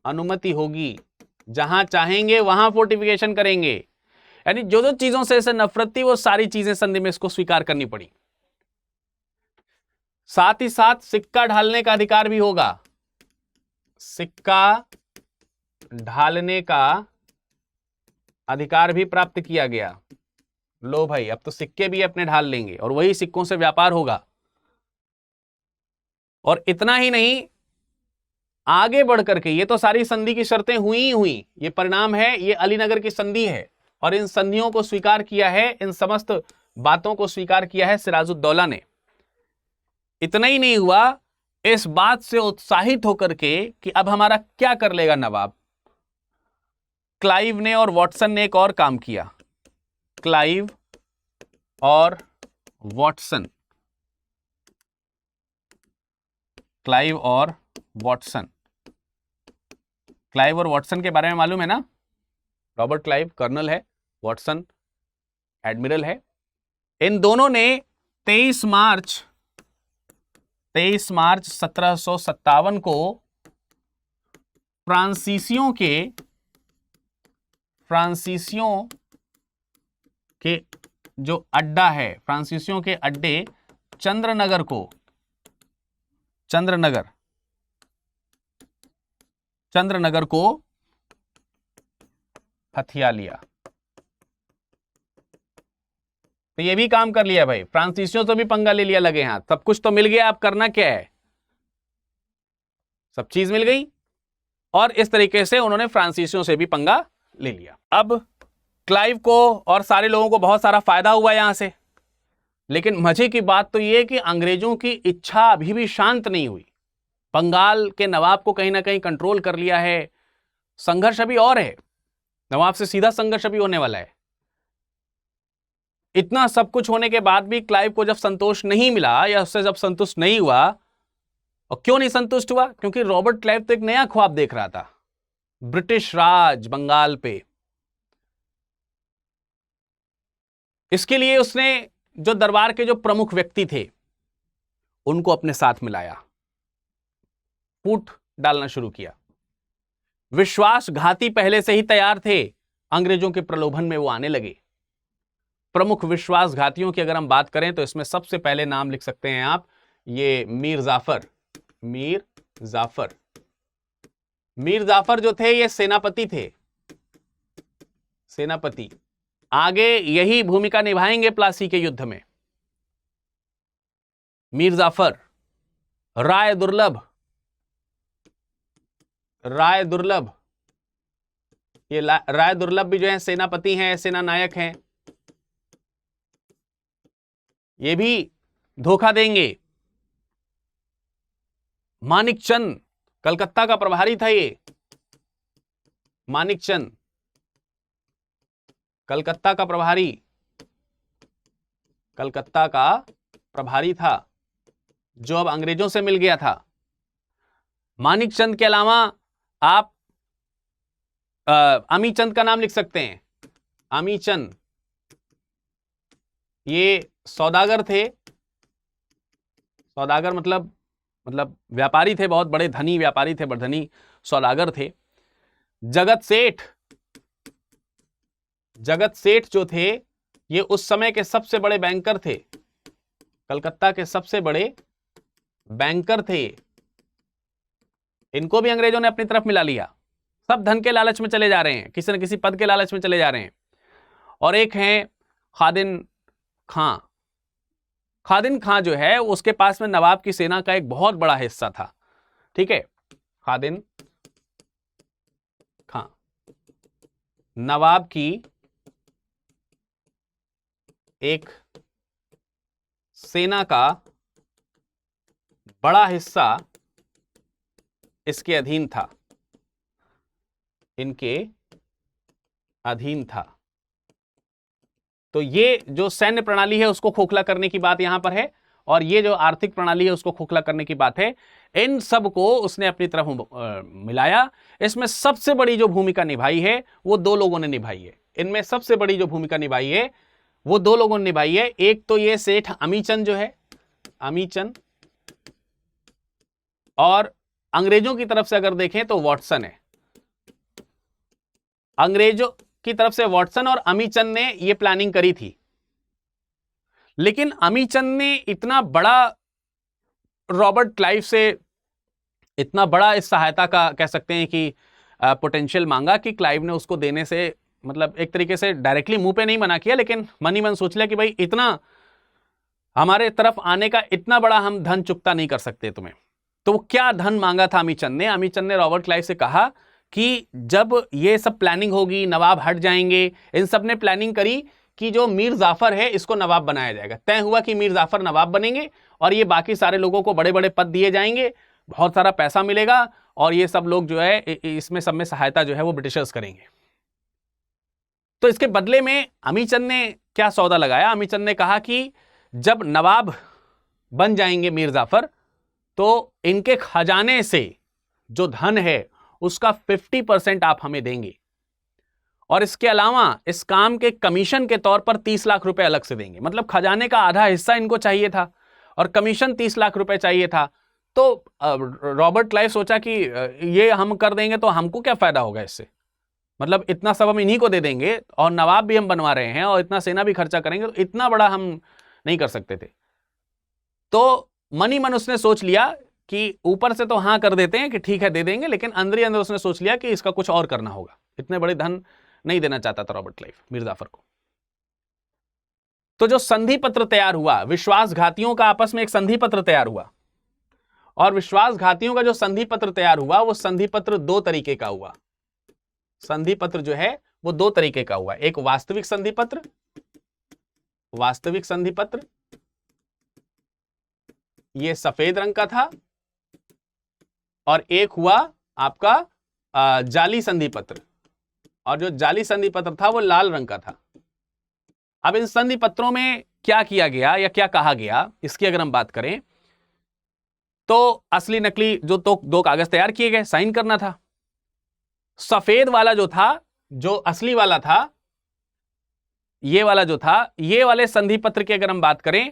अनुमति होगी, जहां चाहेंगे वहां फोर्टिफिकेशन करेंगे। यानी जो जो चीजों से इसे नफरत थी वो सारी चीजें संधि में इसको स्वीकार करनी पड़ी। साथ ही साथ सिक्का ढालने का अधिकार भी होगा, सिक्का ढालने का अधिकार भी प्राप्त किया गया। लो भाई, अब तो सिक्के भी अपने ढाल लेंगे और वही सिक्कों से व्यापार होगा। और इतना ही नहीं, आगे बढ़ करके ये तो सारी संधि की शर्तें हुई, ये परिणाम है, ये अलीनगर की संधि है। और इन संधियों को स्वीकार किया है, इन समस्त बातों को स्वीकार किया है सिराजुद्दौला ने। इतना ही नहीं हुआ, इस बात से उत्साहित होकर के कि अब हमारा क्या कर लेगा नवाब, क्लाइव ने और वॉटसन ने एक और काम किया। क्लाइव और वॉटसन, क्लाइव और वॉटसन, क्लाइव और वॉटसन के बारे में मालूम है ना? रॉबर्ट क्लाइव कर्नल है, वॉटसन एडमिरल है। इन दोनों ने 23 मार्च 1757 को फ्रांसीसियों के जो अड्डा है, फ्रांसीसियों के अड्डे चंद्रनगर को हथिया लिया। तो ये भी काम कर लिया भाई, फ्रांसीसियों से भी पंगा ले लिया, लगे हाथ, सब कुछ तो मिल गया, अब करना क्या है, सब चीज मिल गई, और इस तरीके से उन्होंने फ्रांसीसियों से भी पंगा ले लिया। अब क्लाइव को और सारे लोगों को बहुत सारा फायदा हुआ यहां से, लेकिन मजे की बात तो यह कि अंग्रेजों की इच्छा अभी भी शांत नहीं हुई। बंगाल के नवाब को कहीं ना कहीं कंट्रोल कर लिया है, संघर्ष अभी और है, नवाब से सीधा संघर्ष अभी होने वाला है। इतना सब कुछ होने के बाद भी क्लाइव को जब संतोष नहीं मिला, या उससे जब संतुष्ट नहीं हुआ, और क्यों नहीं संतुष्ट हुआ, क्योंकि रॉबर्ट क्लाइव तो एक नया ख्वाब देख रहा था, ब्रिटिश राज बंगाल पे। इसके लिए उसने जो दरबार के जो प्रमुख व्यक्ति थे उनको अपने साथ मिलाया, फूट डालना शुरू किया। विश्वासघाती पहले से ही तैयार थे, अंग्रेजों के प्रलोभन में वो आने लगे। प्रमुख विश्वासघातियों की अगर हम बात करें तो इसमें सबसे पहले नाम लिख सकते हैं आप, ये मीर जाफर जो थे ये सेनापति थे, सेनापति आगे यही भूमिका निभाएंगे प्लासी के युद्ध में। मीर जाफर, राय दुर्लभ, ये राय दुर्लभ भी जो है सेनापति हैं, सेना नायक हैं, ये भी धोखा देंगे। मानिकचंद कलकत्ता का प्रभारी था, ये मानिकचंद कलकत्ता का प्रभारी था, जो अब अंग्रेजों से मिल गया था। मानिकचंद के अलावा आप अमीचंद का नाम लिख सकते हैं, अमीचंद, ये सौदागर थे, सौदागर मतलब व्यापारी थे, बहुत बड़े धनी व्यापारी थे, बड़े धनी सौदागर थे। जगत सेठ जो थे ये उस समय के सबसे बड़े बैंकर थे, कलकत्ता के सबसे बड़े बैंकर थे। इनको भी अंग्रेजों ने अपनी तरफ मिला लिया। सब धन के लालच में चले जा रहे हैं, किसी न किसी पद के लालच में चले जा रहे हैं। और एक हैं खादिन खां। खादिन खां जो है उसके पास में नवाब की सेना का एक बहुत बड़ा हिस्सा था, ठीक है। खादिन खां नवाब की एक सेना का बड़ा हिस्सा इसके अधीन था, इनके अधीन था। तो ये जो सैन्य प्रणाली है उसको खोखला करने की बात यहां पर है, और ये जो आर्थिक प्रणाली है उसको खोखला करने की बात है। इन सब को उसने अपनी तरफ मिलाया। इसमें सबसे बड़ी जो भूमिका निभाई है वो दो लोगों ने निभाई है। इनमें सबसे बड़ी जो भूमिका निभाई है वो दो लोगों ने निभाई है। एक तो ये सेठ अमीचंद जो है, अमीचंद, और अंग्रेजों की तरफ से अगर देखें तो वॉटसन है। अंग्रेजों की तरफ से वॉटसन और अमीचंद ने यह प्लानिंग करी थी, लेकिन अमीचंद ने इतना बड़ा रॉबर्ट क्लाइव से इतना बड़ा इस सहायता का कह सकते हैं कि पोटेंशियल मांगा कि क्लाइव ने उसको देने से मतलब एक तरीके से डायरेक्टली मुंह पे नहीं मना किया, लेकिन मन ही मन सोच लिया कि भाई इतना हमारे तरफ आने का इतना बड़ा हम धन चुकता नहीं कर सकते तुम्हें। तो वो क्या धन मांगा था अमीचंद ने? अमीचंद ने रॉबर्ट क्लाइव से कहा कि जब ये सब प्लानिंग होगी, नवाब हट जाएंगे, इन सब ने प्लानिंग करी कि जो मीर जाफर है इसको नवाब बनाया जाएगा। तय हुआ कि मीर जाफर नवाब बनेंगे और ये बाकी सारे लोगों को बड़े बड़े पद दिए जाएंगे, बहुत सारा पैसा मिलेगा और ये सब लोग जो है इसमें सब में सहायता जो है वो ब्रिटिशर्स करेंगे। तो इसके बदले में अमीचंद ने क्या सौदा लगाया? अमीचंद ने कहा कि जब नवाब बन जाएंगे मीर जाफर तो इनके खजाने से जो धन है उसका 50% आप हमें देंगे और इसके अलावा इस काम के कमीशन के तौर पर 30 लाख रुपए अलग से देंगे। मतलब खजाने का आधा हिस्सा इनको चाहिए था और कमीशन 30 लाख रुपए चाहिए था। तो रॉबर्ट क्लाइव सोचा कि ये हम कर देंगे तो हमको क्या फायदा होगा इससे, मतलब इतना सब हम इन्हीं को दे देंगे और नवाब भी हम बनवा रहे हैं और इतना सेना भी खर्चा करेंगे, तो इतना बड़ा हम नहीं कर सकते थे। तो मनी मन उसने सोच लिया कि ऊपर से तो हाँ कर देते हैं कि ठीक है दे देंगे, लेकिन अंदर ही अंदर उसने सोच लिया कि इसका कुछ और करना होगा। इतने बड़े धन नहीं देना चाहता था रॉबर्ट क्लाइव मीर जाफर को। तो जो संधि पत्र तैयार हुआ, विश्वासघातियों का आपस में एक संधि पत्र तैयार हुआ और विश्वासघातियों का जो संधि पत्र तैयार हुआ वो संधि पत्र दो तरीके का हुआ। संधि पत्र जो है वो दो तरीके का हुआ, एक वास्तविक संधि पत्र, वास्तविक संधि पत्र ये सफेद रंग का था और एक हुआ आपका जाली संधि पत्र, और जो जाली संधि पत्र था वो लाल रंग का था। अब इन संधि पत्रों में क्या किया गया या क्या कहा गया इसकी अगर हम बात करें तो असली नकली जो तो दो कागज तैयार किए गए, साइन करना था। सफेद वाला जो था, जो असली वाला था, ये वाला जो था, ये वाले संधि पत्र की अगर हम बात करें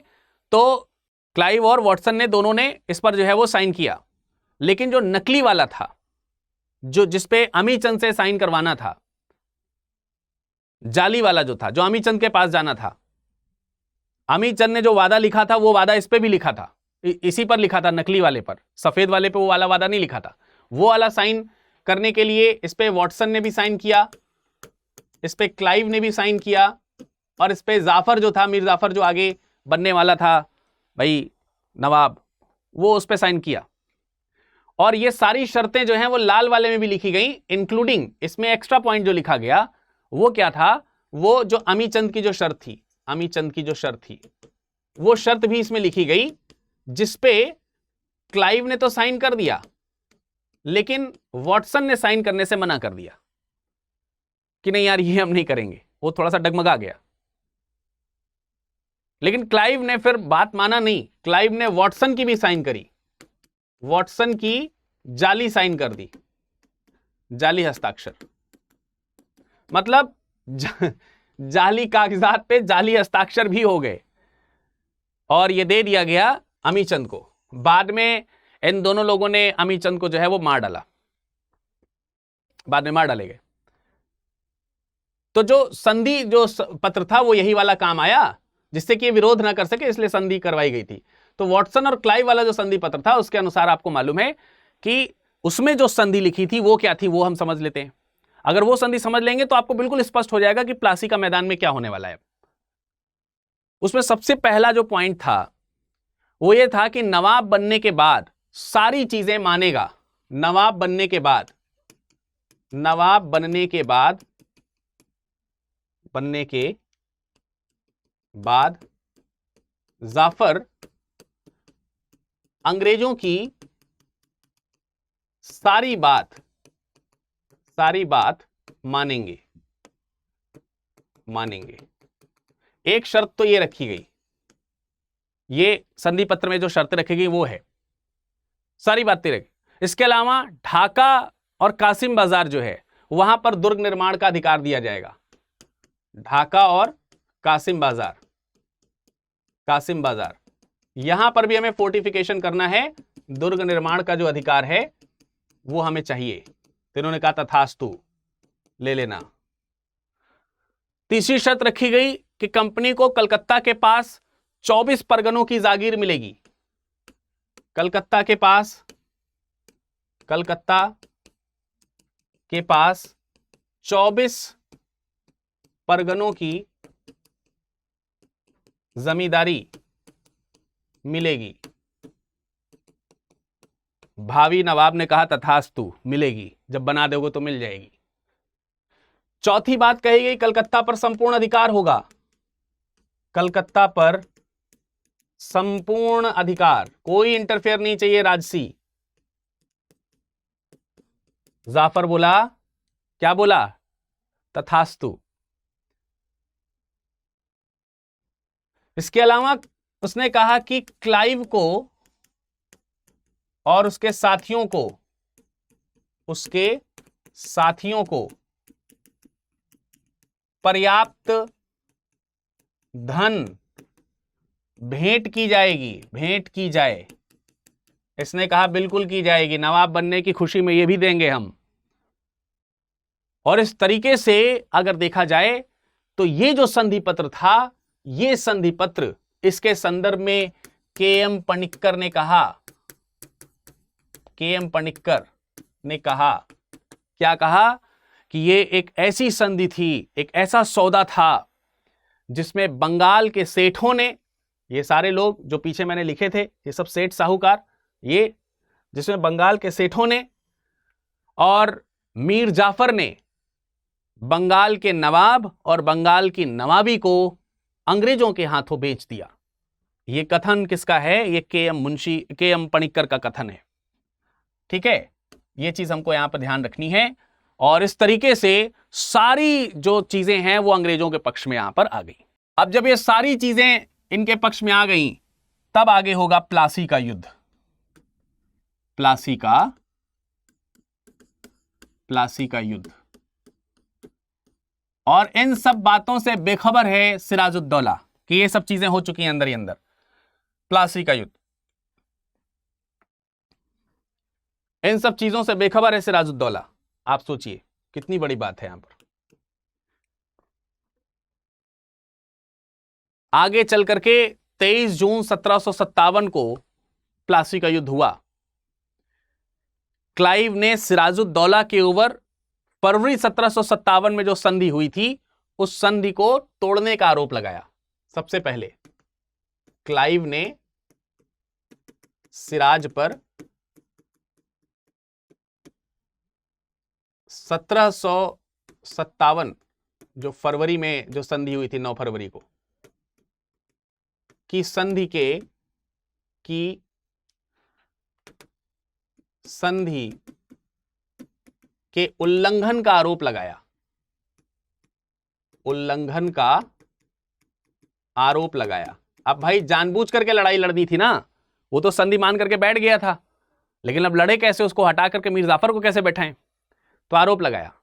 तो क्लाइव और वॉटसन ने दोनों ने इस पर जो है वो साइन किया। लेकिन जो नकली वाला था, जो जिसपे अमीचंद से साइन करवाना था, जाली वाला जो था, जो अमीचंद के पास जाना था, अमीचंद ने जो वादा लिखा था वो वादा इस पे भी लिखा था, इसी पर लिखा था, नकली वाले पर। सफेद वाले पे वो वाला वादा नहीं लिखा था। वो वाला साइन करने के लिए इस पे वॉटसन ने भी साइन किया, इस पे क्लाइव ने भी साइन किया और इस पे जाफर जो था, मीर जाफर जो आगे बनने वाला था भाई नवाब, वो उस पे साइन किया। और ये सारी शर्तें जो हैं वो लाल वाले में भी लिखी गई, इंक्लूडिंग इसमें एक्स्ट्रा पॉइंट जो लिखा गया वो क्या था, वो जो अमीचंद की जो शर्त थी, अमीचंद की जो शर्त थी वो शर्त भी इसमें लिखी गई, जिसपे क्लाइव ने तो साइन कर दिया लेकिन वॉटसन ने साइन करने से मना कर दिया कि नहीं यार ये हम नहीं करेंगे। वो थोड़ा सा डगमगा गया, लेकिन क्लाइव ने फिर बात माना नहीं। क्लाइव ने वॉटसन की भी साइन करी, वॉटसन की जाली साइन कर दी, जाली हस्ताक्षर, मतलब जाली कागजात पे जाली हस्ताक्षर भी हो गए और ये दे दिया गया अमीचंद को। बाद में इन दोनों लोगों ने अमीचंद को जो है वो मार डाला, बाद में मार डाले गए। तो जो संधि जो पत्र था वो यही वाला काम आया, जिससे कि ये विरोध ना कर सके, इसलिए संधि करवाई गई थी। तो वॉटसन और क्लाइव वाला जो संधि पत्र था उसके अनुसार आपको मालूम है कि उसमें जो संधि लिखी थी वो क्या थी, वो हम समझ लेते हैं। अगर वो संधि समझ लेंगे तो आपको बिल्कुल स्पष्ट हो जाएगा कि प्लासी का मैदान में क्या होने वाला है। उसमें सबसे पहला जो पॉइंट था वो ये था कि नवाब बनने के बाद सारी चीजें मानेगा। नवाब बनने के बाद, नवाब बनने के बाद, बनने के बाद जाफर अंग्रेजों की सारी बात मानेंगे। एक शर्त तो ये रखी गई, ये संधि पत्र में जो शर्तें रखी गई वो है सारी बातें रखी। इसके अलावा ढाका और कासिम बाजार जो है वहां पर दुर्ग निर्माण का अधिकार दिया जाएगा। ढाका और कासिम बाजार, यहां पर भी हमें फोर्टिफिकेशन करना है, दुर्ग निर्माण का जो अधिकार है वो हमें चाहिए। तो इन्होंने कहा तथास्तु, ले लेना। तीसरी शर्त रखी गई कि कंपनी को कलकत्ता के पास 24 परगनों की जागीर मिलेगी। कलकत्ता के पास 24 परगनों की जमींदारी मिलेगी। भावी नवाब ने कहा तथास्तु, मिलेगी, जब बना दोगे तो मिल जाएगी। चौथी बात कही गई, कलकत्ता पर संपूर्ण अधिकार होगा। कलकत्ता पर संपूर्ण अधिकार, कोई इंटरफेयर नहीं चाहिए राजसी। जाफर बोला, क्या बोला? तथास्तु। इसके अलावा उसने कहा कि क्लाइव को और उसके साथियों को पर्याप्त धन भेंट की जाए। इसने कहा बिल्कुल की जाएगी, नवाब बनने की खुशी में ये भी देंगे हम। और इस तरीके से अगर देखा जाए तो ये जो संधि पत्र था, ये संधि पत्र, इसके संदर्भ में के.एम. पणिक्कर ने कहा, क्या कहा? कि ये एक ऐसी संधि थी, एक ऐसा सौदा था जिसमें बंगाल के सेठों ने, ये सारे लोग जो पीछे मैंने लिखे थे, ये सब सेठ साहूकार, ये जिसमें बंगाल के सेठों ने और मीर जाफर ने बंगाल के नवाब और बंगाल की नवाबी को अंग्रेजों के हाथों बेच दिया। ये कथन किसका है? ये के.एम. पणिक्कर का कथन है। ठीक है, ये चीज हमको यहां पर ध्यान रखनी है। और इस तरीके से सारी जो चीजें हैं वो अंग्रेजों के पक्ष में यहां पर आ गई। अब जब ये सारी चीजें इनके पक्ष में आ गई, तब आगे होगा प्लासी का युद्ध। प्लासी का युद्ध। और इन सब बातों से बेखबर है सिराजुद्दौला कि ये सब चीजें हो चुकी हैं अंदर ही अंदर। प्लासी का युद्ध, इन सब चीजों से बेखबर है सिराजुद्दौला। आप सोचिए कितनी बड़ी बात है यहां पर। आगे चल करके 23 जून 1757 को प्लासी का युद्ध हुआ। क्लाइव ने सिराजुद्दौला के ऊपर फरवरी 1757 में जो संधि हुई थी, उस संधि को तोड़ने का आरोप लगाया। सबसे पहले क्लाइव ने सिराज पर 1757 जो फरवरी में जो संधि हुई थी, 9 फरवरी को की संधि के उल्लंघन का आरोप लगाया। अब भाई जानबूझ करके लड़ाई लड़ दी थी ना, वो तो संधि मान करके बैठ गया था, लेकिन अब लड़े कैसे, उसको हटा करके मीर जाफर को कैसे बैठाएं, तो आरोप लगाया।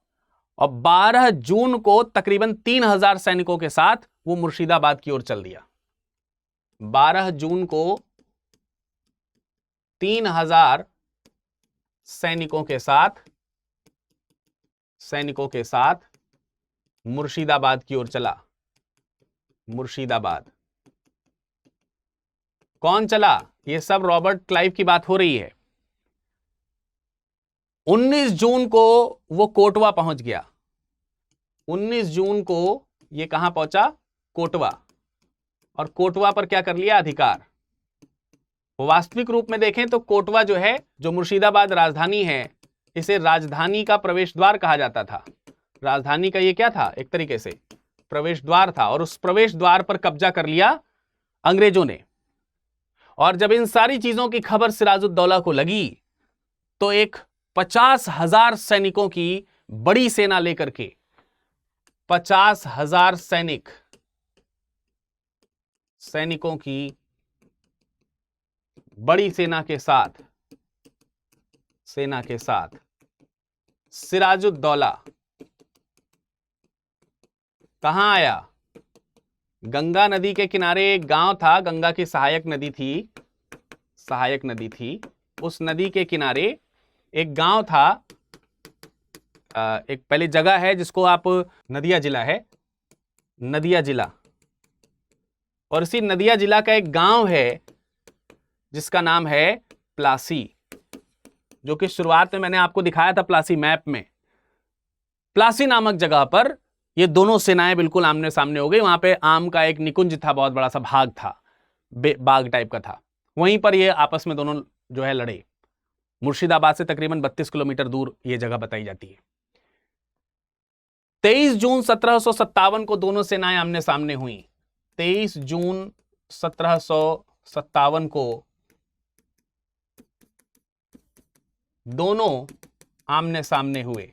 और 12 जून को तकरीबन 3000 सैनिकों के साथ वो मुर्शिदाबाद की ओर चल दिया। 12 जून को 3000 सैनिकों के साथ मुर्शिदाबाद की ओर चला। मुर्शिदाबाद कौन चला? ये सब रॉबर्ट क्लाइव की बात हो रही है। 19 जून को वो कोटवा पहुंच गया। 19 जून को ये कहां पहुंचा? कोटवा। और कोटवा पर क्या कर लिया? अधिकार। वास्तविक रूप में देखें तो कोटवा जो है, जो मुर्शिदाबाद राजधानी है, इसे राजधानी का प्रवेश द्वार कहा जाता था। राजधानी का ये क्या था? एक तरीके से प्रवेश द्वार था। और उस प्रवेश द्वार पर कब्जा कर लिया अंग्रेजों ने। और जब इन सारी चीजों की खबर सिराजुद्दौला को लगी, तो एक 50,000 सैनिकों की बड़ी सेना लेकर के, 50,000 सैनिकों की बड़ी सेना के साथ सिराजुद्दौला कहां आया? गंगा नदी के किनारे एक गांव था, गंगा की सहायक नदी थी। उस नदी के किनारे एक गांव था, एक पहले जगह है जिसको आप नदिया जिला, और इसी नदिया जिला का एक गांव है जिसका नाम है प्लासी, जो कि शुरुआत में मैंने आपको दिखाया था प्लासी मैप में। प्लासी नामक जगह पर ये दोनों सेनाएं बिल्कुल आमने सामने हो गई। वहां पे आम का एक निकुंज था, बहुत बड़ा सा भाग था, बाग टाइप का था। वहीं पर ये आपस में दोनों जो है लड़े। मुर्शिदाबाद से तकरीबन 32 किलोमीटर दूर ये जगह बताई जाती है। 23 जून 1757 को दोनों सेनाएं आमने सामने हुई। 23 जून 1757 को दोनों आमने सामने हुए,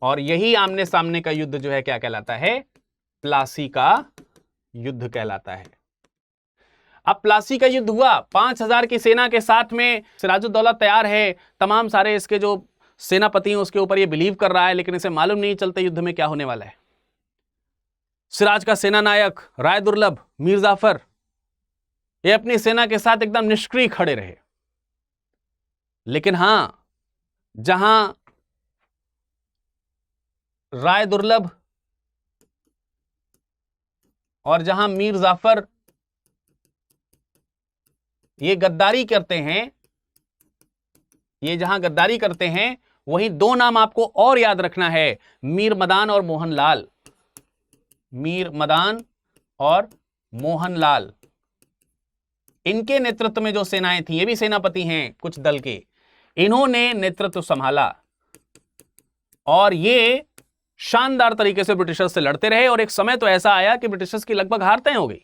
और यही आमने सामने का युद्ध जो है क्या कहलाता है? प्लासी का युद्ध कहलाता है। अब प्लासी का युद्ध हुआ, 5000 की सेना के साथ में सिराजुद्दौला तैयार है, तमाम सारे इसके जो सेनापति हैं उसके ऊपर ये बिलीव कर रहा है, लेकिन इसे मालूम नहीं चलता युद्ध में क्या होने वाला है। सिराज का सेना नायक राय दुर्लभ मीर जाफर ये अपनी सेना के साथ एकदम निष्क्रिय खड़े रहे। लेकिन हां, जहां राय दुर्लभ और जहां मीर जाफर ये गद्दारी करते हैं, ये जहां गद्दारी करते हैं, वहीं दो नाम आपको और याद रखना है, मीर मदान और मोहनलाल। मीर मदान और मोहनलाल, इनके नेतृत्व में जो सेनाएं थी, ये भी सेनापति हैं कुछ दल के, इन्होंने नेतृत्व संभाला और ये शानदार तरीके से ब्रिटिशर्स से लड़ते रहे। और एक समय तो ऐसा आया कि ब्रिटिशर्स की लगभग हार तय हो गई,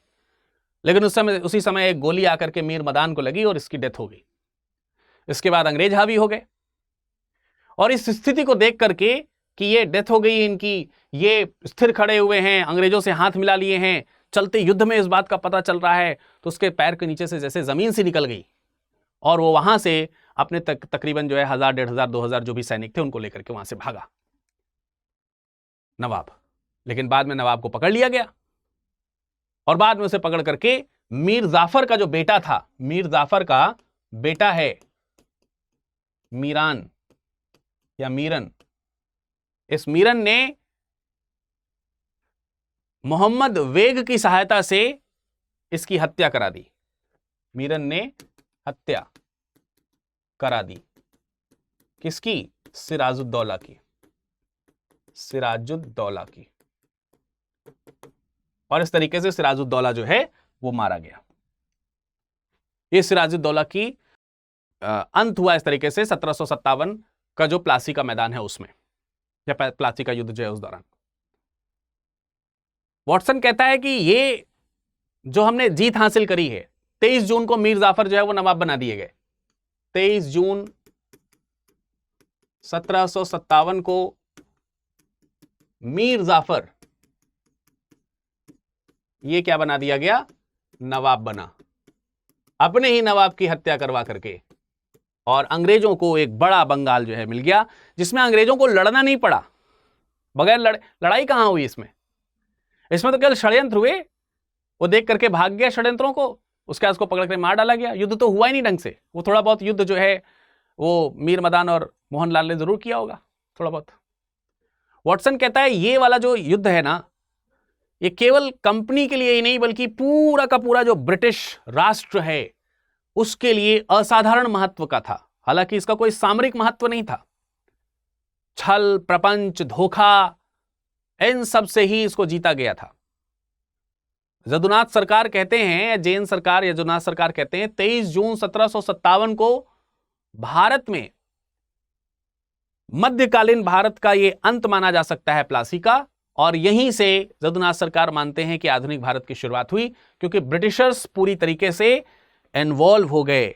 लेकिन उसी समय एक गोली आकर के मीर मदान को लगी और इसकी डेथ हो गई। इसके बाद अंग्रेज हावी हो गए, और इस स्थिति को देख करके कि ये डेथ हो गई इनकी, ये स्थिर खड़े हुए हैं, अंग्रेजों से हाथ मिला लिए हैं, चलते युद्ध में इस बात का पता चल रहा है, तो उसके पैर के नीचे से जैसे जमीन से निकल गई, और वो वहां से अपने तकरीबन जो है 1000, 1500, 2000 जो भी सैनिक थे उनको लेकर के वहां से भागा नवाब। लेकिन बाद में नवाब को पकड़ लिया गया, और बाद में उसे पकड़ करके मीर जाफर का जो बेटा था, मीर जाफर का बेटा है मीरान या मीरन, इस मीरन ने मोहम्मद वेग की सहायता से इसकी हत्या करा दी। मीरन ने हत्या करा दी किसकी? सिराजुद्दौला की, सिराजुद्दौला की। और इस तरीके से सिराजुद्दौला जो है वो मारा गया। ये सिराजुद्दौला की अंत हुआ इस तरीके से 1757 का जो प्लासी का मैदान है उसमें, या प्लासी का युद्ध जो है उस दौरान। वॉटसन कहता है कि ये जो हमने जीत हासिल करी है, 23 जून को मीर जाफर जो है वो नवाब बना दिए गए। 23 जून 1757 को मीर जाफर ये क्या बना दिया गया? नवाब बना, अपने ही नवाब की हत्या करवा करके। और अंग्रेजों को एक बड़ा बंगाल जो है मिल गया, जिसमें अंग्रेजों को लड़ना नहीं पड़ा। बगैर लड़ाई कहां हुई इसमें तो केवल षड्यंत्र हुए। वो देख करके भाग गया षड्यंत्रों को, उसके बाद उसको पकड़ कर मार डाला गया। युद्ध तो हुआ ही नहीं ढंग से। वो थोड़ा बहुत युद्ध जो है वो मीर मदान और मोहनलाल ने जरूर किया होगा थोड़ा बहुत। वॉटसन कहता है ये वाला जो युद्ध है ना, ये केवल कंपनी के लिए ही नहीं बल्कि पूरा का पूरा जो ब्रिटिश राष्ट्र है उसके लिए असाधारण महत्व का था। हालांकि इसका कोई सामरिक महत्व नहीं था, छल, प्रपंच, धोखा, इन सब से ही इसको जीता गया था। यदुनाथ सरकार कहते हैं, जैन सरकार यदुनाथ सरकार कहते हैं 23 जून 1757 को भारत में, मध्यकालीन भारत का यह अंत माना जा सकता है प्लासी का। और यहीं से यदुनाथ सरकार मानते हैं कि आधुनिक भारत की शुरुआत हुई, क्योंकि ब्रिटिशर्स पूरी तरीके से इन्वॉल्व हो गए।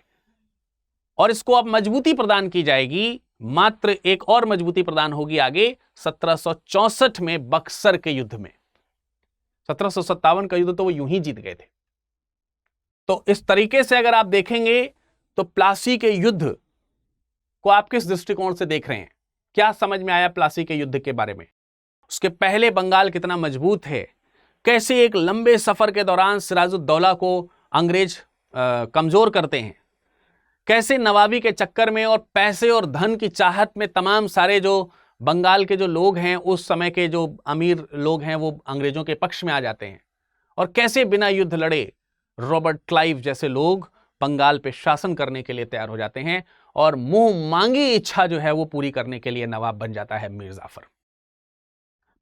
और इसको अब मजबूती प्रदान की जाएगी, मात्र एक और मजबूती प्रदान होगी आगे 1764 में बक्सर के युद्ध में। 1757 का युद्ध तो वो यूं ही जीत गए थे। तो इस तरीके से अगर आप देखेंगे तो प्लासी के युद्ध को आप किस दृष्टिकोण से देख रहे हैं? क्या समझ में आया प्लासी के युद्ध के बारे में? उसके पहले बंगाल कितना मजबूत है, कैसे एक लंबे सफर के दौरान सिराजुद्दौला को अंग्रेज कमजोर करते हैं, कैसे नवाबी के चक्कर में और पैसे और धन की चाहत में तमाम सारे जो बंगाल के जो लोग हैं, उस समय के जो अमीर लोग हैं, वो अंग्रेजों के पक्ष में आ जाते हैं, और कैसे बिना युद्ध लड़े रॉबर्ट क्लाइव जैसे लोग बंगाल पे शासन करने के लिए तैयार हो जाते हैं, और मुंह मांगी इच्छा जो है वो पूरी करने के लिए नवाब बन जाता है मीर जाफर।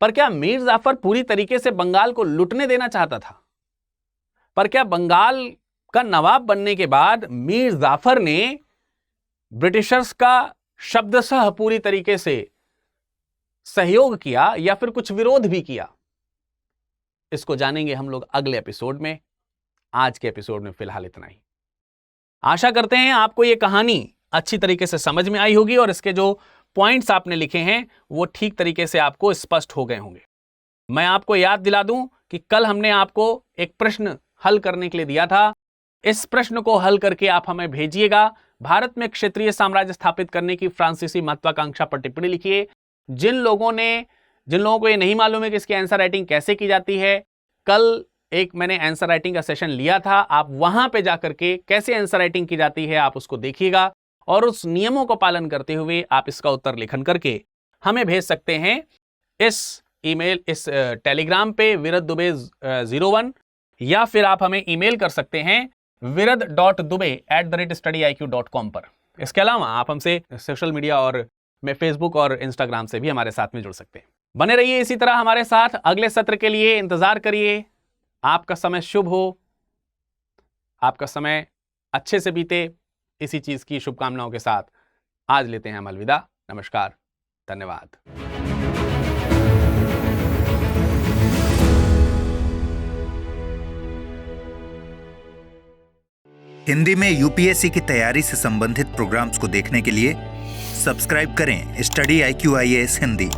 पर क्या मीर जाफर पूरी तरीके से बंगाल को लुटने देना चाहता था? पर क्या बंगाल का नवाब बनने के बाद मीर जाफर ने ब्रिटिशर्स का शब्दशः पूरी तरीके से सहयोग किया, या फिर कुछ विरोध भी किया? इसको जानेंगे हम लोग अगले एपिसोड में। आज के एपिसोड में फिलहाल इतना ही। आशा करते हैं आपको ये कहानी अच्छी तरीके से समझ में आई होगी और इसके जो पॉइंट्स आपने लिखे हैं वो ठीक तरीके से आपको स्पष्ट हो गए होंगे। मैं आपको याद दिला दूं कि कल हमने आपको एक प्रश्न हल करने के लिए दिया था। इस प्रश्न को हल करके आप हमें भेजिएगा। भारत में क्षेत्रीय साम्राज्य स्थापित करने की फ्रांसीसी महत्वाकांक्षा पर टिप्पणी लिखिए। जिन लोगों को ये नहीं मालूम है कि इसकी आंसर राइटिंग कैसे की जाती है, कल एक मैंने आंसर राइटिंग का सेशन लिया था, आप वहां पे जाकर के कैसे आंसर राइटिंग की जाती है आप उसको देखिएगा और उस नियमों को पालन करते हुए आप इसका उत्तर लिखन करके हमें भेज सकते हैं इस टेलीग्राम पे viraddubai01, या फिर आप हमें ईमेल कर सकते हैं virad.dubey@studiiq.com पर। इसके अलावा आप हमसे सोशल मीडिया और में फेसबुक और इंस्टाग्राम से भी हमारे साथ में जुड़ सकते हैं। बने रहिए इसी तरह हमारे साथ। अगले सत्र के लिए इंतजार करिए। आपका समय शुभ हो, आपका समय अच्छे से बीते, इसी चीज की शुभकामनाओं के साथ आज लेते हैं हम अलविदा। नमस्कार, धन्यवाद। हिंदी में यूपीएससी की तैयारी से संबंधित प्रोग्राम्स को देखने के लिए सब्सक्राइब करें स्टडी IQ IAS हिंदी।